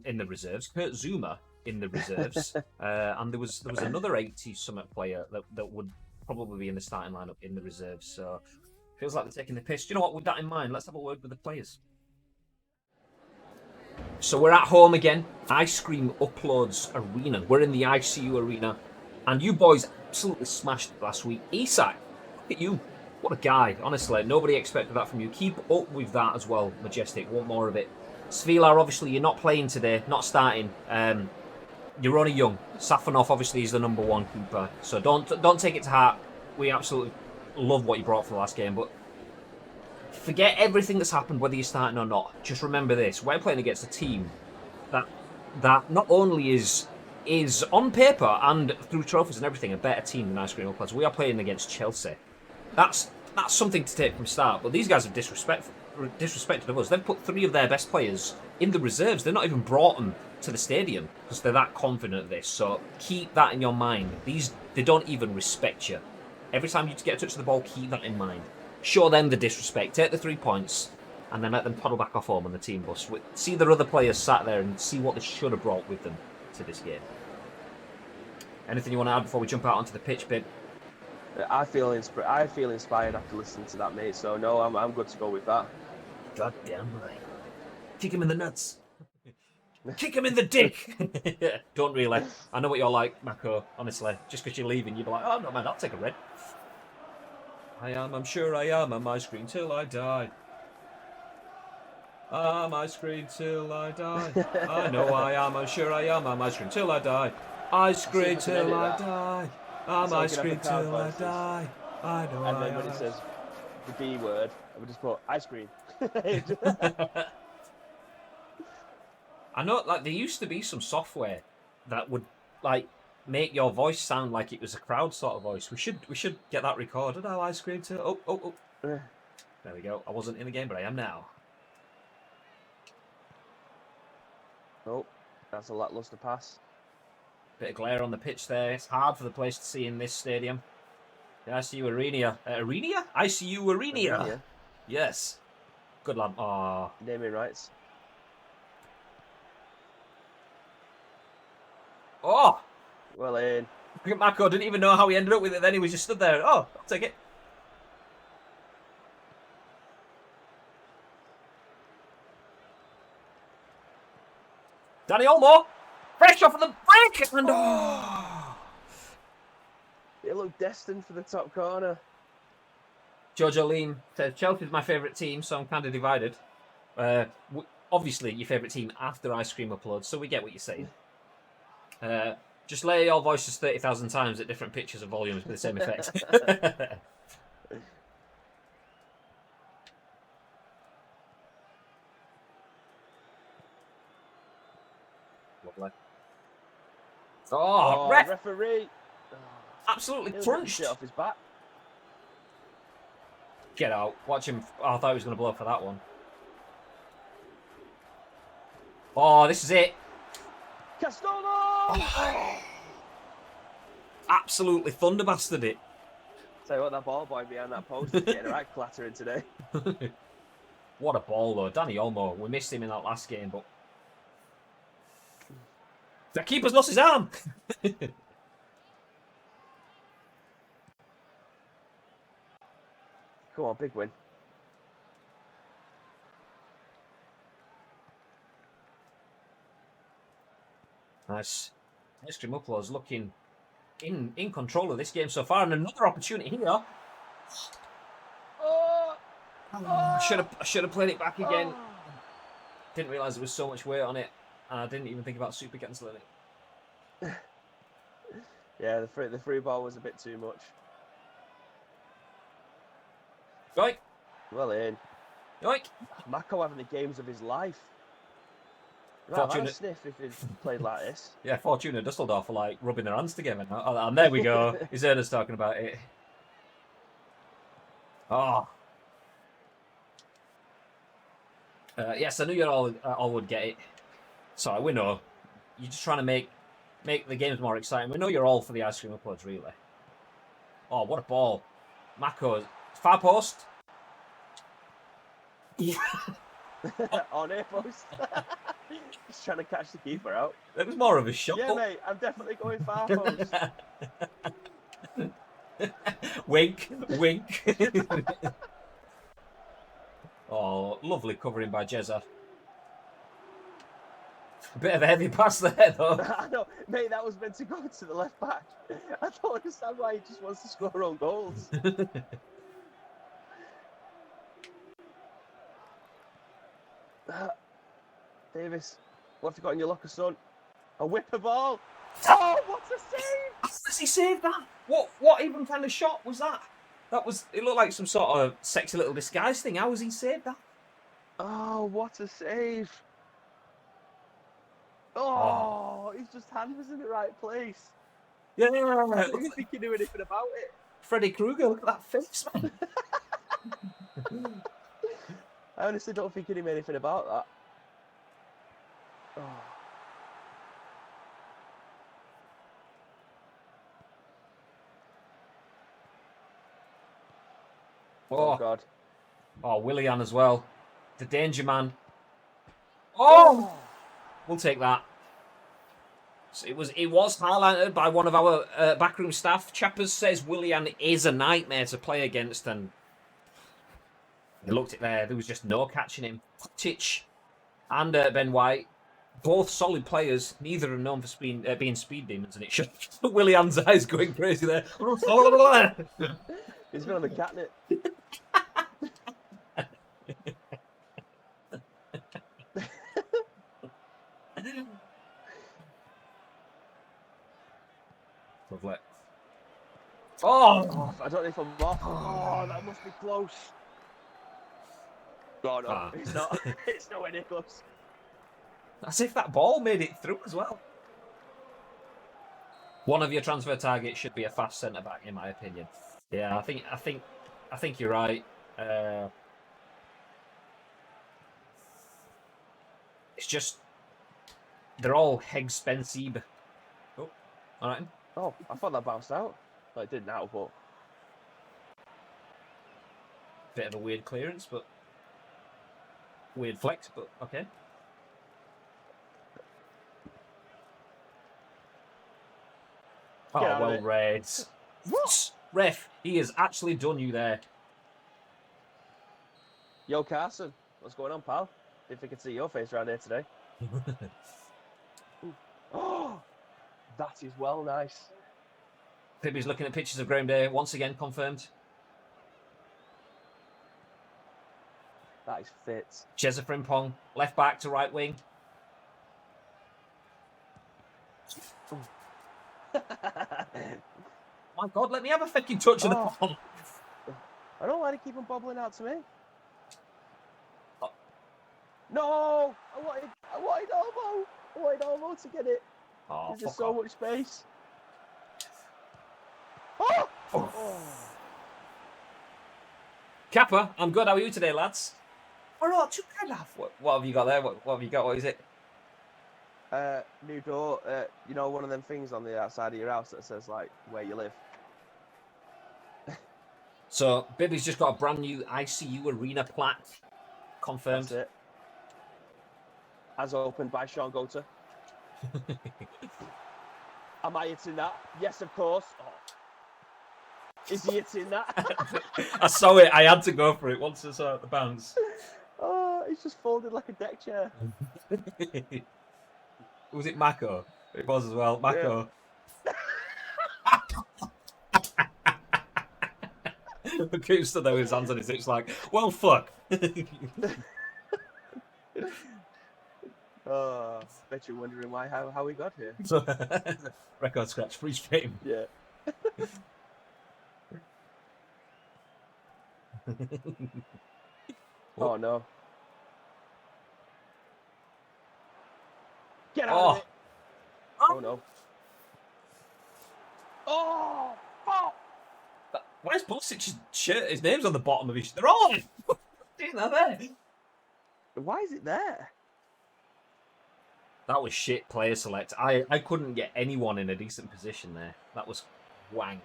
in the reserves, Kurt Zuma in the reserves, and there was another 80-something player that would probably be in the starting lineup in the reserves. So feels like they're taking the piss. Do you know what? With that in mind, let's have a word with the players. So we're at home again, Ice Cream Uploads Arena. We're in the ICU Arena, and you boys absolutely smashed it last week. Isak, look at you. What a guy. Honestly, nobody expected that from you. Keep up with that as well, Majestic. Want more of it. Svila, obviously, you're not playing today, not starting. You're only young. Safanov, obviously, is the number one keeper. So don't take it to heart. We absolutely love what you brought for the last game, but forget everything that's happened, whether you're starting or not. Just remember this: we're playing against a team that not only is on paper and through trophies and everything a better team than Ice Cream Uploads. We are playing against Chelsea. That's something to take from start. But these guys have disrespected us. They've put 3 of their best players in the reserves. They've not even brought them to the stadium because they're that confident of this. So keep that in your mind. They don't even respect you. Every time you get a touch of the ball, keep that in mind. Show them the disrespect. Take the 3 points and then let them toddle back off home on the team bus. See their other players sat there and see what they should have brought with them to this game. Anything you want to add before we jump out onto the pitch, babe? I feel inspired after listening to that, mate. So no, I'm good to go with that. God damn right. Kick him in the nuts. Kick him in the dick. Don't really. I know what you're like, Mako. Honestly, just because you're leaving, you'll be like, "Oh no, man, I'll take a red." I'm sure I am. I'm ice cream till I die. I'm ice cream till I die. I know I am. I'm sure I am. I'm ice cream till I die. Ice cream till I die. I'm ice cream till I die. I know I am. And then when it says the B word, I would just put ice cream. I know, like, there used to be some software that would, like, make your voice sound like it was a crowd sort of voice. We should get that recorded. Oh, ice cream till... Oh. There we go. I wasn't in the game, but I am now. Oh, that's a lackluster pass. Bit of glare on the pitch there. It's hard for the players to see in this stadium. The ICU Arena. Arena? ICU Arena. Yes. Good lad. Oh. Naming rights. Oh! Well in. Look at Marco. Didn't even know how he ended up with it then. He was just stood there. Oh, I'll take it. Danny Olmo. Fresh off of the break. And oh. It looked destined for the top corner. Jojo Lean says, Chelsea's my favourite team, so I'm kind of divided. Obviously, your favourite team after Ice Cream uploads, so we get what you're saying. Just lay your voices 30,000 times at different pitches and volumes with the same effect. Lovely. Oh, referee! Absolutely crunched. Shit off his back. Get out. Watch him. Oh, I thought he was going to blow for that one. Oh, this is it. Castolo! Oh. Absolutely thunderbastard it. Tell you what, that ball boy behind that post is getting a right clattering today. What a ball, though. Danny Olmo. We missed him in that last game, but... The keeper's lost his arm! Come on, big win. Nice. Ice Cream Uploads looking in control of this game so far, and another opportunity here. Oh! I should have played it back again. Didn't realise there was so much weight on it, and I didn't even think about super cancelling it. Yeah, the free ball was a bit too much. Yoink! Well in. Yoink! Mako having the games of his life. Right, Fortuna... a sniff if he'd played like this. Yeah, Fortuna Dusseldorf are like rubbing their hands together now. Oh, and there we go. He's heard us talking about it. Oh. Yes, I knew you all would get it. Sorry, we know. You're just trying to make the games more exciting. We know you're all for the Ice Cream Uploads, really. Oh, what a ball. Mako. Far post. On air post. He's trying to catch the keeper out. It was more of a shot. Yeah, mate, I'm definitely going far post. Wink, wink. Oh, lovely covering by Jezza. A bit of a heavy pass there, though. I know, mate, that was meant to go to the left back. I don't understand why he just wants to score own goals. Davis, what have you got in your locker, son? A whipper ball. Oh, what a save! How does he save that? What even kind of shot was that? It looked like some sort of sexy little disguise thing. How has he saved that? Oh, what a save! Oh, his just hand was in the right place. Yeah. I didn't think he knew anything about it. Freddy Krueger, look at that face, man. I honestly don't think he knew anything about that. Oh God. Oh, Willian as well. The danger man. Oh! We'll take that. So it was highlighted by one of our backroom staff. Chappers says Willian is a nightmare to play against, and they looked at there was just no catching him. Titch and Ben White, both solid players. Neither are known for being speed demons, and it should. Willian's eyes going crazy there. He's been on the catnip. Lovely. Oh! I don't know if I'm off. Oh, that must be close. Oh, no, it's not. It's nowhere near close. As if that ball made it through as well. One of your transfer targets should be a fast centre back, in my opinion. Yeah, I think you're right. It's just they're all expensive. Oh, All right. Oh, I thought that bounced out. Well, it did now, but Bit of a weird clearance, but weird flex, but okay. Oh, Get out of well it. read. What? Ref, he has actually done you there. Yo, Carson, what's going on, pal? If I could see your face around here today. Oh, that is well nice. Pibby's looking at pictures of Graham Day, once again confirmed. That is fit. Chesa Frimpong, left back to right wing. My God, let me have a fucking touch of the ball. I don't want to keep him bobbling out to me. Oh. No! I wanted Olmo! I wanted Olmo to get it. Oh, There's fuck so off. much space. Oh! Oh. Kappa, I'm good. How are you today, lads? Oh, no, two kind of. What have you got there? What have you got? What is it? New door. You know, one of them things on the outside of your house that says, like, where you live. So, Bibby's just got a brand new ICU arena plaque. Confirmed. That's it. As opened by Sean Goater. Am I hitting that? Yes, of course. Oh. Is he hitting that? I saw it. I had to go for it once I saw the bounce. Oh, it's just folded like a deck chair. Was it Mako? It was as well. Mako. Yeah. Keeps stood there with his hands on his hips like, well, fuck. Oh, bet you're wondering how we got here. Record scratch, freeze frame. Yeah. Oh no. Get out of it. Oh no. Oh, fuck. Where's Pulisic's shirt? His name's on the bottom of his. They're all on. Isn't that there? Why is it there? That was shit player select. I couldn't get anyone in a decent position there. That was wank.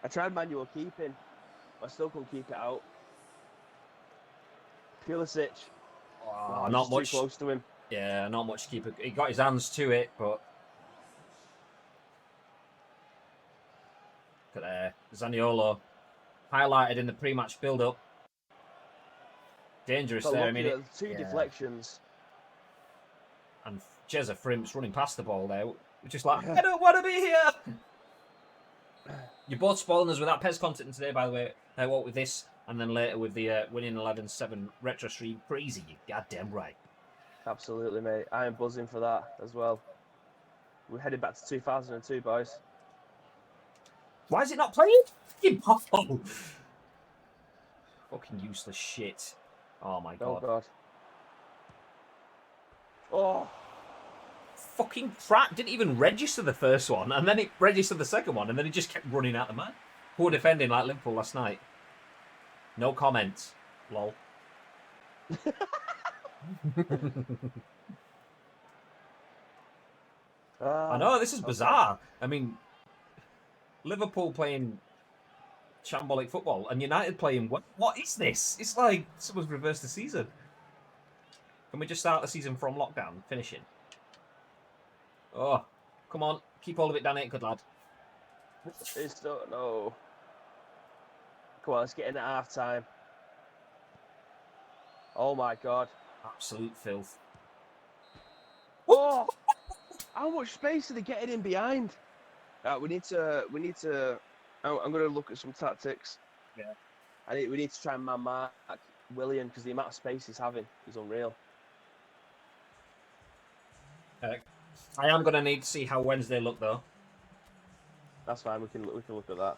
I tried manual keeping. I still couldn't keep it out. Pulisic. Oh, not much. Too close to him. Yeah, not much to keep it. He got his hands to it, but look at there. Zaniolo highlighted in the pre-match build-up. Dangerous there. I mean, two deflections. And Chesa Frimp's running past the ball there. We're just like, I don't want to be here. You're both spoiling us with that PES content today, by the way. What with this, and then later with the Winning 11-7 retro stream. Crazy, you goddamn right. Absolutely, mate. I am buzzing for that as well. We're headed back to 2002, boys. Why is it not playing? Fucking Fucking useless shit. Oh my god. Oh god. Oh. Fucking Pratt didn't even register the first one, and then it registered the second one, and then he just kept running out the man. Poor defending like Liverpool last night. No comments. Lol. I know, this is bizarre. I mean, Liverpool playing shambolic football and United playing... What is this? It's like someone's reversed the season. Can we just start the season from lockdown, finishing? Oh, come on. Keep hold of it, Danny. Good lad. It's no. Come on, let's get in at half time. Oh my god. Absolute filth. Oh! How much space are they getting in behind? We need to. I'm going to look at some tactics. Yeah. We need to try and man-mark Willian because the amount of space he's having is unreal. I am going to need to see how Wednesday look, though. That's fine. We can look at that.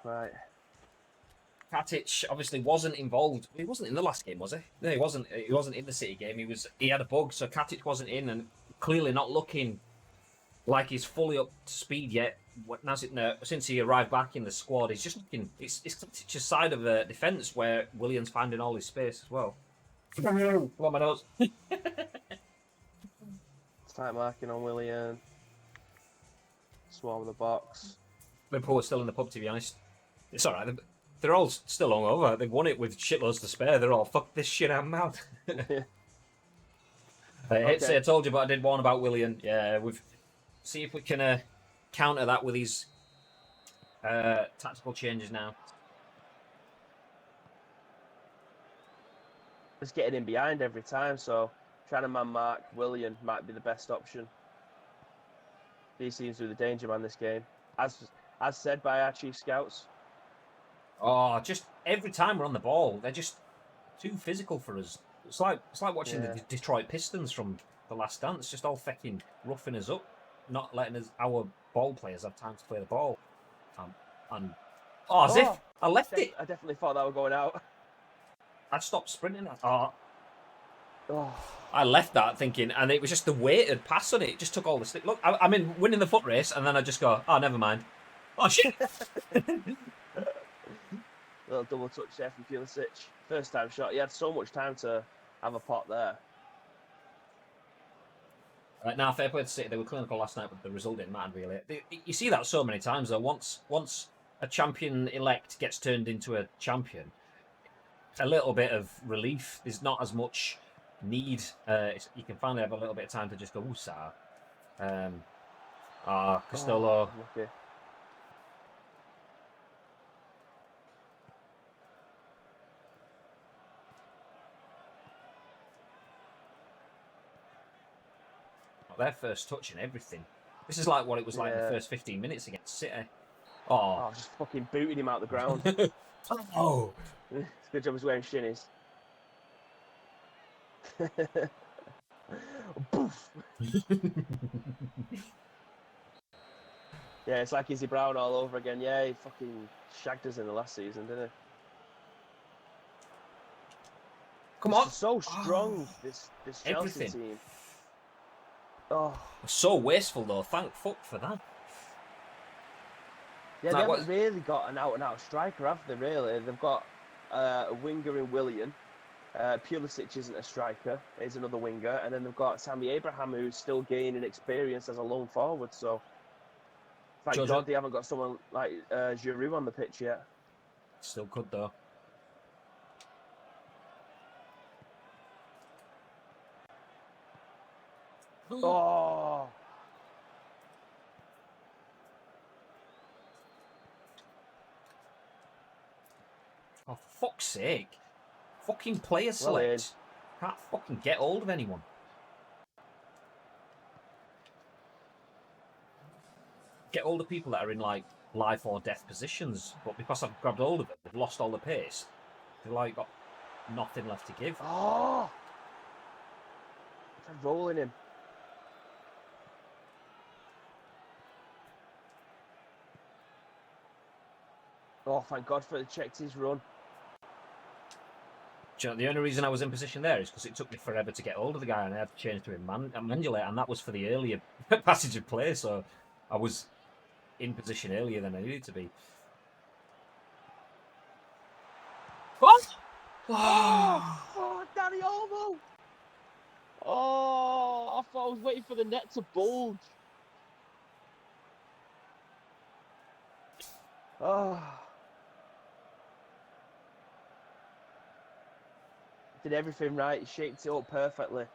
Right. Katic obviously wasn't involved. He wasn't in the last game, was he? No, he wasn't. He wasn't in the City game. He had a bug, so Katic wasn't in, and clearly not looking like he's fully up to speed yet. Since he arrived back in the squad, he's just looking. It's Katic's side of the defence where Willian's finding all his space as well. Come on, my nose. Tight marking on Willian. Swarm the box. Liverpool are still in the pub, to be honest. It's all right. They're all still hungover. They've won it with shitloads to spare. They're all, fuck this shit, I'm out. I told you, but I did warn about Willian. Yeah, see if we can counter that with these tactical changes now. Just getting in behind every time, so trying to man mark Willian might be the best option. He seems to be the danger man this game, as said by our chief scouts. Oh, just every time we're on the ball, they're just too physical for us. It's like watching the Detroit Pistons from The Last Dance, just all fucking roughing us up, not letting our ball players have time to play the ball. As if I left it. I definitely thought that was going out. I stopped sprinting. I left that thinking, and it was just the weighted pass on it. It just took all the stick. Look, I'm in winning the foot race, and then I just go, oh, never mind. Oh, shit. Little double touch there from Pulisic. First time shot. He had so much time to have a pot there. Right, now, fair play to City. They were clinical last night, but the result didn't matter, really. You see that so many times, though. Once a champion-elect gets turned into a champion, a little bit of relief. There's not as much need. You can finally have a little bit of time to just go, ooh, Sarah. Costello. Okay. Their first touch and everything. This is like what it was like in the first 15 minutes against City. Just fucking booted him out the ground. Oh. It's a good job he's wearing shinnies. Boof. Yeah, it's like Izzy Brown all over again. Yeah, he fucking shagged us in the last season, didn't he? Come on. So strong, this Chelsea team. So wasteful, though. Thank fuck for that. Yeah, they haven't really got an out-and-out striker, have they, really? They've got a winger in Willian. Pulisic isn't a striker. He's another winger. And then they've got Tammy Abraham, who's still gaining experience as a lone forward. So, thank God they haven't got someone like Giroud on the pitch yet. Still could, though. Oh! Oh, for fuck's sake. Fucking player select. Can't fucking get hold of anyone. Get hold of people that are in, like, life or death positions. But because I've grabbed hold of it, they've lost all the pace. They've, like, got nothing left to give. Oh! I'm rolling him. Oh, thank God for the checked his run. Do you know, the only reason I was in position there is because it took me forever to get hold of the guy and I had to change to him manually, and that was for the earlier passage of play, so I was in position earlier than I needed to be. What? Oh, Danny Olmo! Oh, I thought I was waiting for the net to bulge. Oh. Did everything right. He shaped it up perfectly.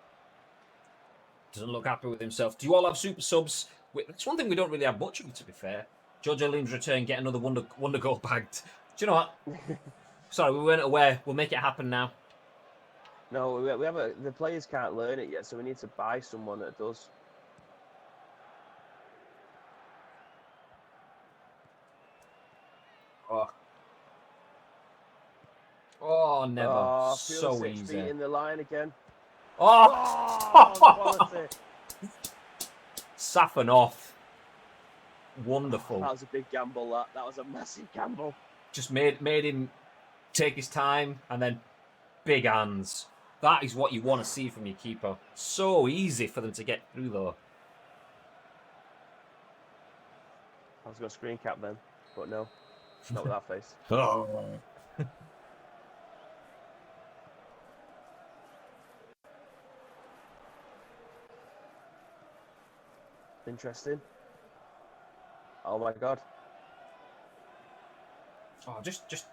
Doesn't look happy with himself. Do you all have super subs? It's one thing we don't really have much of, to be fair. George O'Lean's return, get another wonder goal bagged. Do you know what? Sorry, we weren't aware. We'll make it happen now. No, we have the players can't learn it yet, so we need to buy someone that does. Oh, never. Oh, so easy. Beating the line again. Oh! Saffing off. Wonderful. That was a big gamble, that was a massive gamble. Just made him take his time, and then big hands. That is what you want to see from your keeper. So easy for them to get through, though. I was going to screen cap them, but no. Not with that face. Oh. Interesting. Oh my god. Oh, just.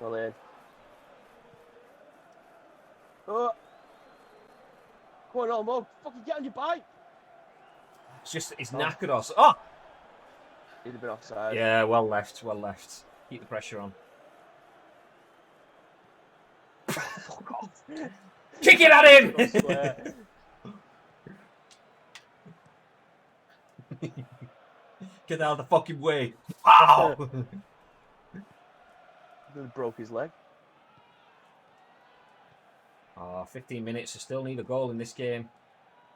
Well in. Oh. Come on, Olmo. Fucking get on your bike. It's knackered us. Oh! He'd have been offside. Yeah, well left, well left. Keep the pressure on. Fuck off. Kick it at him! Get out of the fucking way. Wow! Broke his leg. 15 minutes. I still need a goal in this game.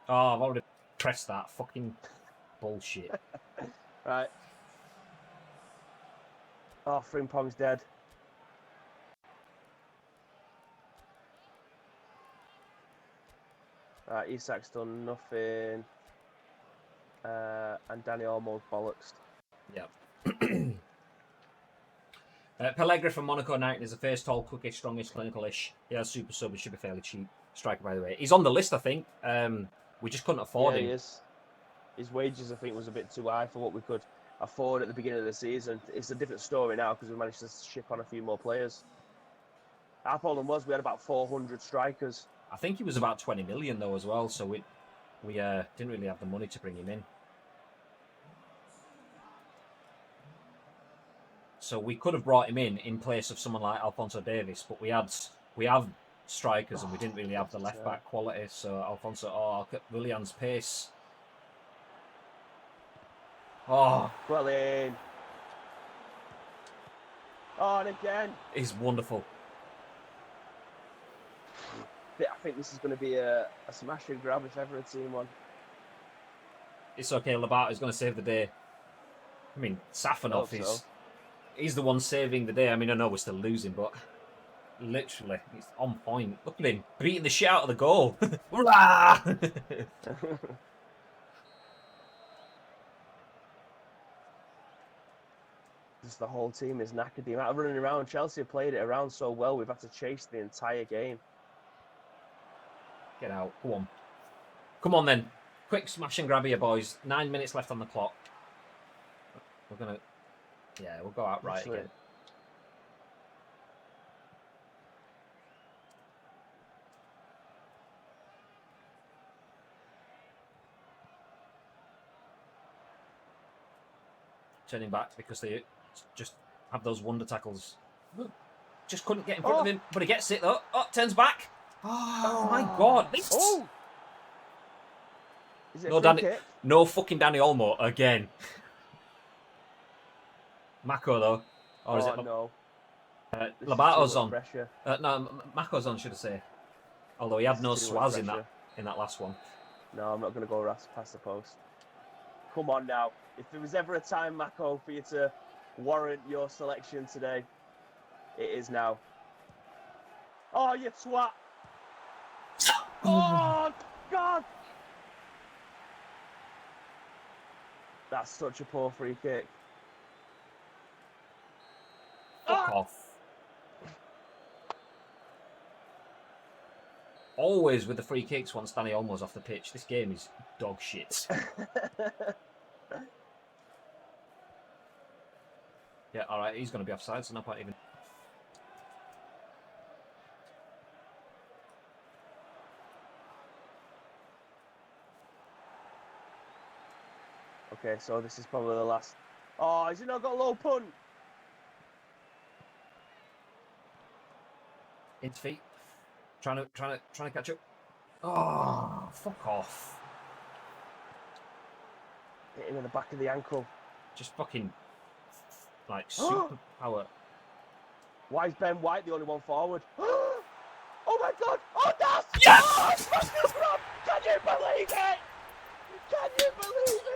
Oh, I've already pressed that. Fucking bullshit. Right. Oh, Frimpong's dead. Right, Isak's done nothing. And Danny almost bollocksed. Yep. Pellegrini from Monaco United is the first tall, quickest, strongest, clinical-ish. He has super sub. He should be fairly cheap. Striker, by the way. He's on the list, I think. We just couldn't afford him. He is. His wages, I think, was a bit too high for what we could afford at the beginning of the season. It's a different story now because we managed to ship on a few more players. Our problem was we had about 400 strikers. I think he was about 20 million though as well, so we didn't really have the money to bring him in. So we could have brought him in place of someone like Alphonso Davies, but we have strikers and we didn't really have the left back quality. So Alphonso, Willian's pace. Oh, well in. Oh, and again. He's wonderful. I think this is going to be a smash and grab if ever I've seen one. It's okay, Labat is going to save the day. I mean, Safanov he's the one saving the day. I mean, I know we're still losing, but literally, he's on point. Look at him, beating the shit out of the goal. Just the whole team is knackered. The amount of running around, Chelsea have played it around so well, we've had to chase the entire game. Get out, go on. Come on then. Quick smash and grab here, boys. 9 minutes left on the clock. We're going to... Yeah, we'll go out right again. Turning back because they just have those wonder tackles. Just couldn't get in front of him, but he gets it though. Oh, turns back. Oh my god. Oh! Is it a free kick? No fucking Danny Olmo again. Mako though. Or is it? No. Labato's on. No, Mako's on, should I say. Although he had no swaz in that last one. No, I'm not going to go past the post. Come on now. If there was ever a time, Mako, for you to warrant your selection today, it is now. Oh, you twat! Oh, God! That's such a poor free kick. Fuck off. Always with the free kicks once Danny Olmo's off the pitch. This game is dog shit. Yeah, alright, he's going to be offside, so no point even... Okay, so this is probably the last... Oh, has he not got low punt? Into feet. Trying to catch up. Oh, fuck off. Hit him in the back of the ankle. Just fucking... Like, super power. Why is Ben White the only one forward? Oh my god! Oh, that's... Yes! Oh, can you believe it? Can you believe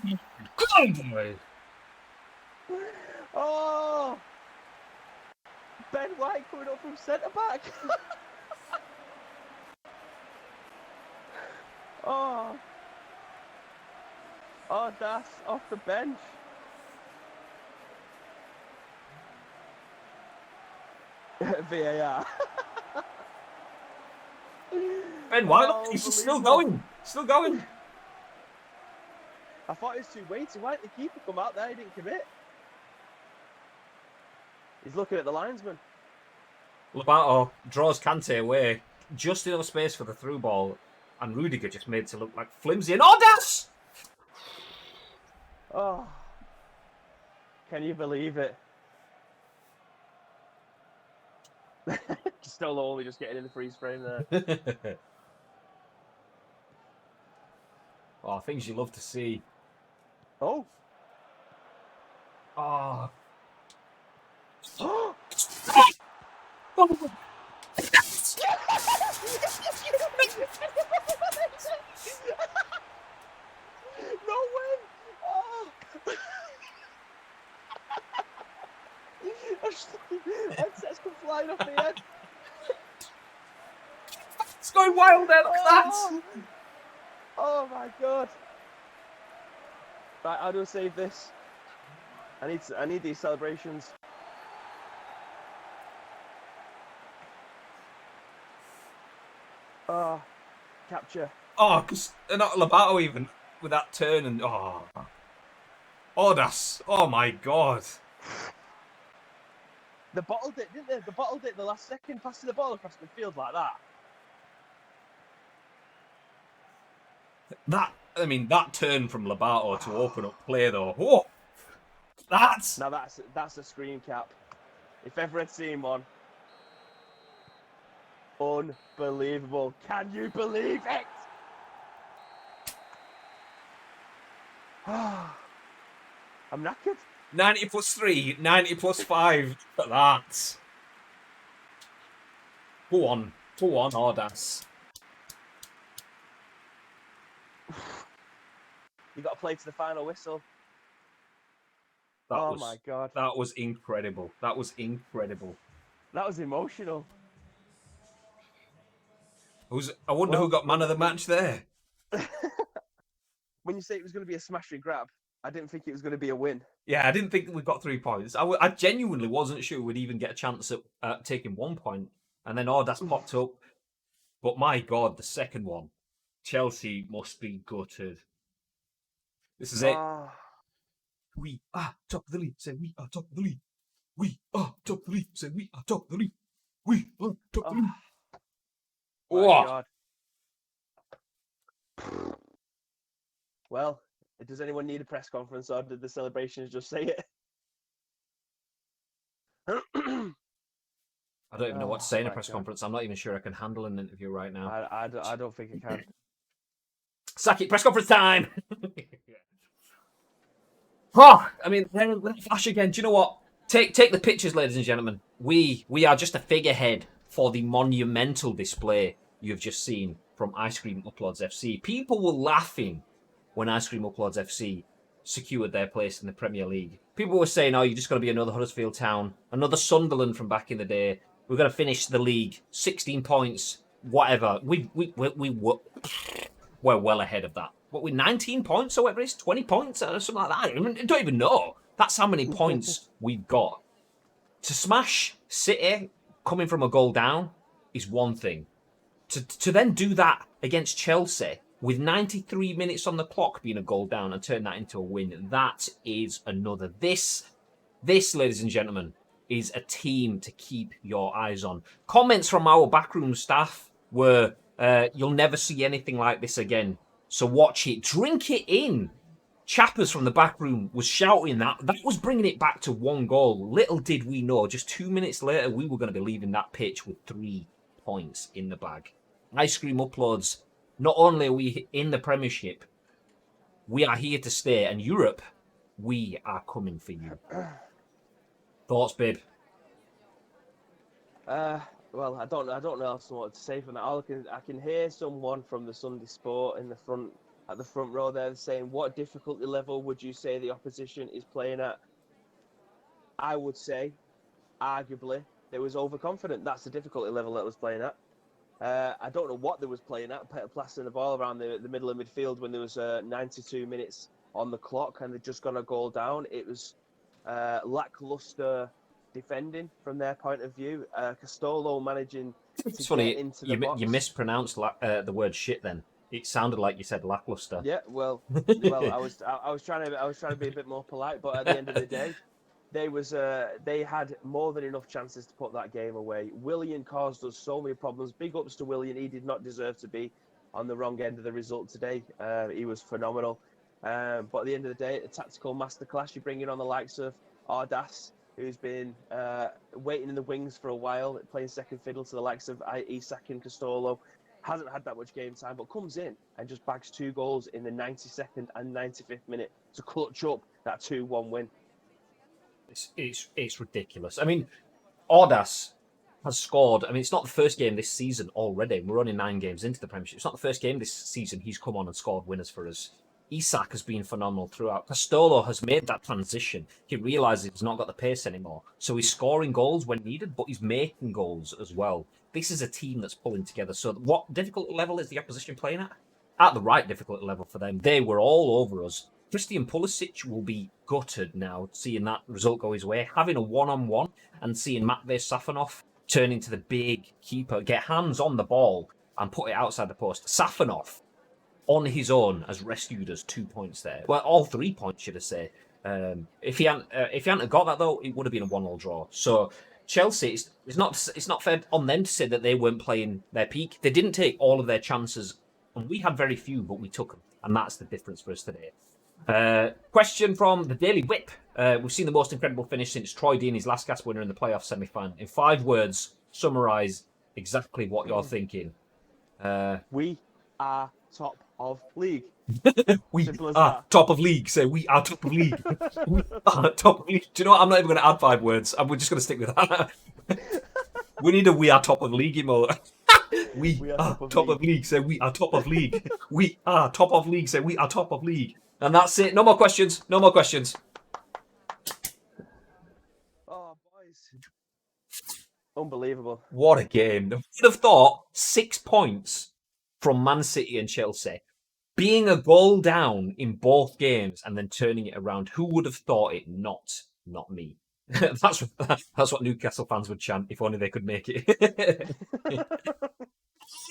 it? Good boy! Oh! Ben White coming up from centre-back. Oh! Oh, that's off the bench. VAR. Ben White, he's still going. Still going. I thought he was too weighty. Why didn't the keeper come out there? He didn't commit. He's looking at the linesman. Lobato draws Kante away. Just enough space for the through ball. And Rudiger just made it to look like flimsy. And Odas! Oh, can you believe it? Still only just getting in the freeze frame there. Oh, things you love to see. Oh. Oh. Oh. No way! Oh. Headsets come flying off the head. It's going wild there, look at that! Oh my god! Right, how do I save this? I need these celebrations. Oh, capture. Oh, because they're not Lobato even with that turn and Odas. Oh my god. They bottled it, didn't they? They bottled it the last second, passing the ball across the field like that. That turn from Lobato to open up play though. Whoa! Now that's a screen cap. If ever I'd seen one. Unbelievable. Can you believe it? I'm knackered. 90 plus 3, 90 plus 5. Look at that. Go on, Odas. You got to play to the final whistle. My god. That was incredible. That was incredible. That was emotional. I wonder who got man of the match there. When you say it was going to be a smash and grab, I didn't think it was going to be a win. Yeah, I didn't think we got 3 points. I genuinely wasn't sure we'd even get a chance at taking 1 point. And then Odas popped up. But my God, the second one. Chelsea must be gutted. This is it. We are top of the league. Say we are top of the league. We are top of the league. Say we are top of the league. We are top of the league. Oh, God. Well, does anyone need a press conference or did the celebrations just say it? I don't even know what to say in a press conference. I'm not even sure I can handle an interview right now. I don't think I can. Sack it, press conference time! Oh, I mean, flash again. Do you know what? Take the pictures, ladies and gentlemen. We are just a figurehead for the monumental display you've just seen from Ice Cream Uploads FC. People were laughing when Ice Cream Uploads FC secured their place in the Premier League. People were saying, oh, you're just going to be another Huddersfield Town, another Sunderland from back in the day. We're going to finish the league, 16 points, whatever. We're well ahead of that. What, with 19 points or whatever it is, 20 points or something like that? I don't even know. That's how many points we've got. To smash City coming from a goal down is one thing. To then do that against Chelsea with 93 minutes on the clock being a goal down and turn that into a win, that is another. This, ladies and gentlemen, is a team to keep your eyes on. Comments from our backroom staff were, you'll never see anything like this again. So watch it, drink it in. Chappers from the back room was shouting that. That was bringing it back to 1 goal. Little did we know, just 2 minutes later, we were going to be leaving that pitch with 3 points in the bag. Ice Cream Uploads, not only are we in the Premiership, we are here to stay. And Europe, we are coming for you. Thoughts, babe? Well, I don't know what to say from that. I can hear someone from the Sunday Sport in the front at the front row there saying, "What difficulty level would you say the opposition is playing at?" I would say, arguably, they was overconfident. That's the difficulty level that was playing at. I don't know what they was playing at, plastering the ball around the middle of midfield when there was 92 minutes on the clock and they'd just gone a goal down. It was lackluster defending from their point of view. Castolo managing to it's funny, get into the box. You mispronounced the word shit then. It sounded like you said lackluster. Yeah, well, I was trying to be a bit more polite, but at the end of the day, they had more than enough chances to put that game away. Willian caused us so many problems. Big ups to Willian. He did not deserve to be on the wrong end of the result today. He was phenomenal. But at the end of the day, a tactical masterclass. You bring in on the likes of Ardas, who's been waiting in the wings for a while, playing second fiddle to the likes of Isak and Castolo. Hasn't had that much game time, but comes in and just bags 2 goals in the 92nd and 95th minute to clutch up that 2-1 win. It's ridiculous. I mean, Audas has scored. I mean, it's not the first game this season already. We're only 9 games into the Premiership. It's not the first game this season he's come on and scored winners for us. Isak has been phenomenal throughout. Castolo has made that transition. He realises he's not got the pace anymore. So he's scoring goals when needed, but he's making goals as well. This is a team that's pulling together. So what difficulty level is the opposition playing at? At the right difficulty level for them. They were all over us. Christian Pulisic will be gutted now, seeing that result go his way. Having a one-on-one and seeing Matvey Safanov turn into the big keeper, get hands on the ball and put it outside the post. Safanov, on his own, has rescued us 2 points there. Well, all 3 points, should I say. If he hadn't got that, though, it would have been a 1-1 draw. So Chelsea, it's not fair on them to say that they weren't playing their peak. They didn't take all of their chances, and we had very few, but we took them. And that's the difference for us today. Question from the Daily Whip. We've seen the most incredible finish since Troy Deeney's last gasp winner in the playoff semi-final. In 5 words, summarise exactly what you're thinking. We are top of league. We are top of league. Say we are top of league. We are top of league. Do you know what? I'm not even going to add 5 words. We're just going to stick with that. We need a we are top of league emote. We are top of league. Say we are top of league. We are top of league. Say we are top of league. And that's it. No more questions. No more questions. Oh, boys. Unbelievable. What a game. Who would have thought 6 points from Man City and Chelsea, being a goal down in both games and then turning it around? Who would have thought it? Not me. That's what Newcastle fans would chant if only they could make it.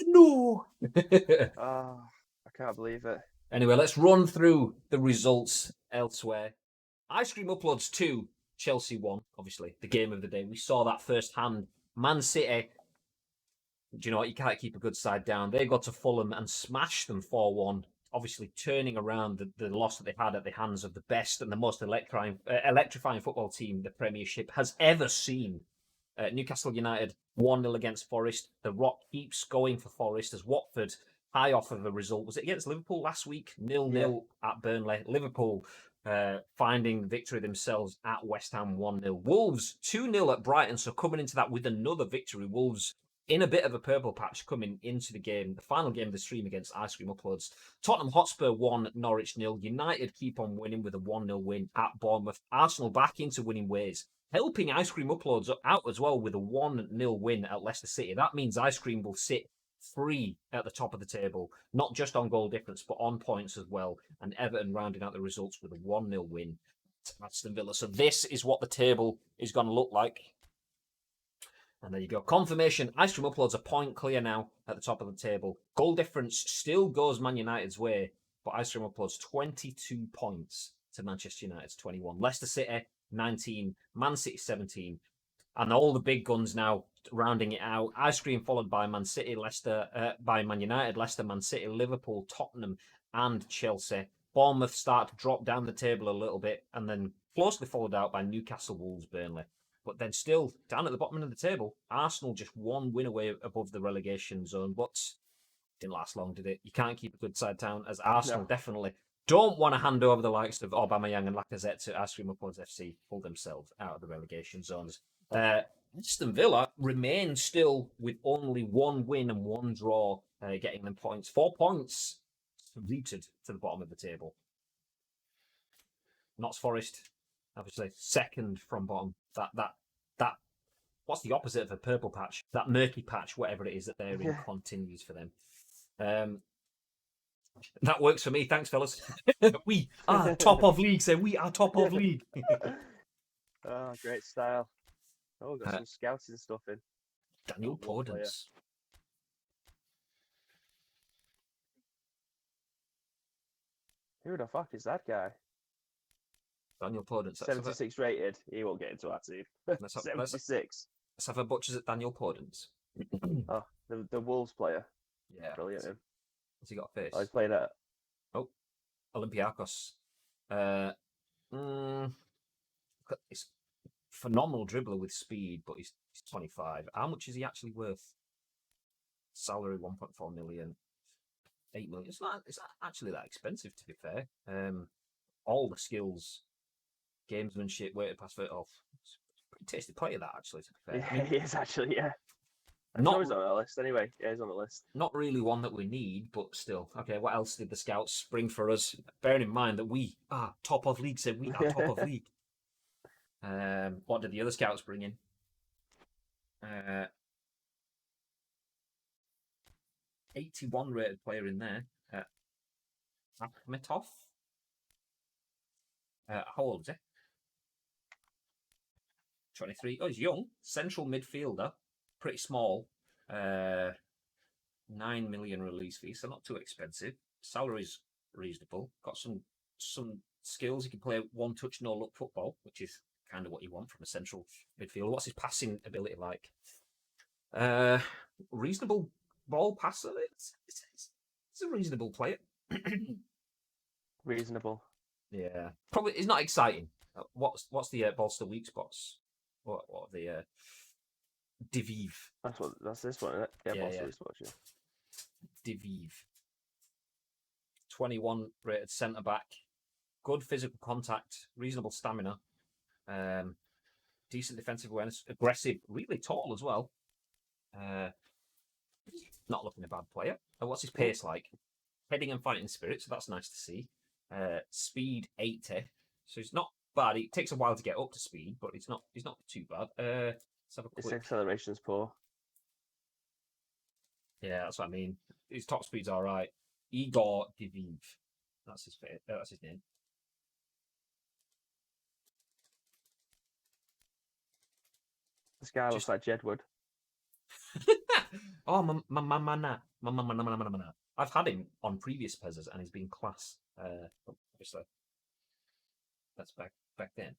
No. Oh, I can't believe it. Anyway, let's run through the results elsewhere. Ice Cream Uploads 2, Chelsea 1, obviously, the game of the day. We saw that firsthand. Man City, do you know what? You can't keep a good side down. They got to Fulham and smashed them 4-1, obviously turning around the loss that they had at the hands of the best and the most electrifying football team the Premiership has ever seen. Newcastle United 1-0 against Forest. The Rock keeps going for Forest as Watford, high off of a result. Was it against Liverpool last week? 0-0 at Burnley. Liverpool finding victory themselves at West Ham 1-0. Wolves 2-0 at Brighton. So coming into that with another victory. Wolves in a bit of a purple patch coming into the game. The final game of the stream against Ice Cream Uploads. Tottenham Hotspur 1, Norwich 0. United keep on winning with a 1-0 win at Bournemouth. Arsenal back into winning ways. Helping Ice Cream Uploads out as well with a 1-0 win at Leicester City. That means Ice Cream will sit free at the top of the table, not just on goal difference, but on points as well. And Everton rounding out the results with a 1-0 win at Aston Villa. So this is what the table is going to look like. And there you go. Confirmation. Ice Cream Uploads a point clear now at the top of the table. Goal difference still goes Man United's way, but Ice Cream Uploads 22 points to Manchester United's 21. Leicester City 19, Man City 17. And all the big guns now rounding it out. Ice Cream followed by Man City, by Man United, Leicester, Man City, Liverpool, Tottenham, and Chelsea. Bournemouth start to drop down the table a little bit, and then closely followed out by Newcastle, Wolves, Burnley. But then still down at the bottom of the table, Arsenal just 1 win away above the relegation zone. But didn't last long, did it? You can't keep a good side down, as Arsenal definitely don't want to hand over the likes of Aubameyang and Lacazette to Ice Cream Uploads FC, pull themselves out of the relegation zones. Aston Villa remain still with only 1 win and 1 draw, getting them points. 4 points rooted to the bottom of the table. Notts Forest, obviously, second from bottom. That what's the opposite of a purple patch? That murky patch, whatever it is that they're in, continues for them. That works for me. Thanks, fellas. We are top of league. Say we are top of league. Oh, great style. Oh, got some scouting stuff in. Daniel Podence. Who the fuck is that guy? Daniel Podence. 76 rated. He won't get into our team. 76. Let's have a butchers at Daniel Podence. Oh, the Wolves player. Yeah. Brilliant. Has he got a face? Oh, he's playing at Olympiacos. It's phenomenal dribbler with speed, but he's 25. How much is he actually worth? Salary 1.4 million, 8 million. It's not actually that expensive, to be fair. All the skills, gamesmanship, weighted pass for off. It's a pretty tasty player, that, actually, to be fair. Yeah, I mean, he is actually, yeah. Not, he's on the list anyway. Yeah, he's on the list. Not really one that we need, but still. Okay, what else did the scouts bring for us? Bearing in mind that we are top of league, we are top of league. What did the other scouts bring in? 81 rated player in there. Akhmetov. How old is he? 23. Oh, he's young. Central midfielder. Pretty small. 9 million release fee, so not too expensive. Salary's reasonable. Got some skills. He can play one touch, no look football, which is kind of what you want from a central midfielder. What's his passing ability like? Reasonable ball passer. It's a reasonable player. Reasonable. Yeah, probably. It's not exciting. What's the Bolster weak spots? What are the Diviv? That's this one, isn't it? Yeah, Bolster weak spots. Yeah. Diviv. 21 rated centre back. Good physical contact. Reasonable stamina. Decent defensive awareness. Aggressive. Really tall as well. Not looking a bad player. What's his pace like? Heading and fighting spirit, so that's nice to see. Speed 80, so it's not bad. It takes a while to get up to speed, but it's not too bad. Let's have a quick. His acceleration's poor. Yeah, that's what I mean. His top speed's all right. Igor Diviv, that's his name. This guy looks like Jedward. Oh, mana. I've had him on previous PESs and he's been class. Obviously, that's back then.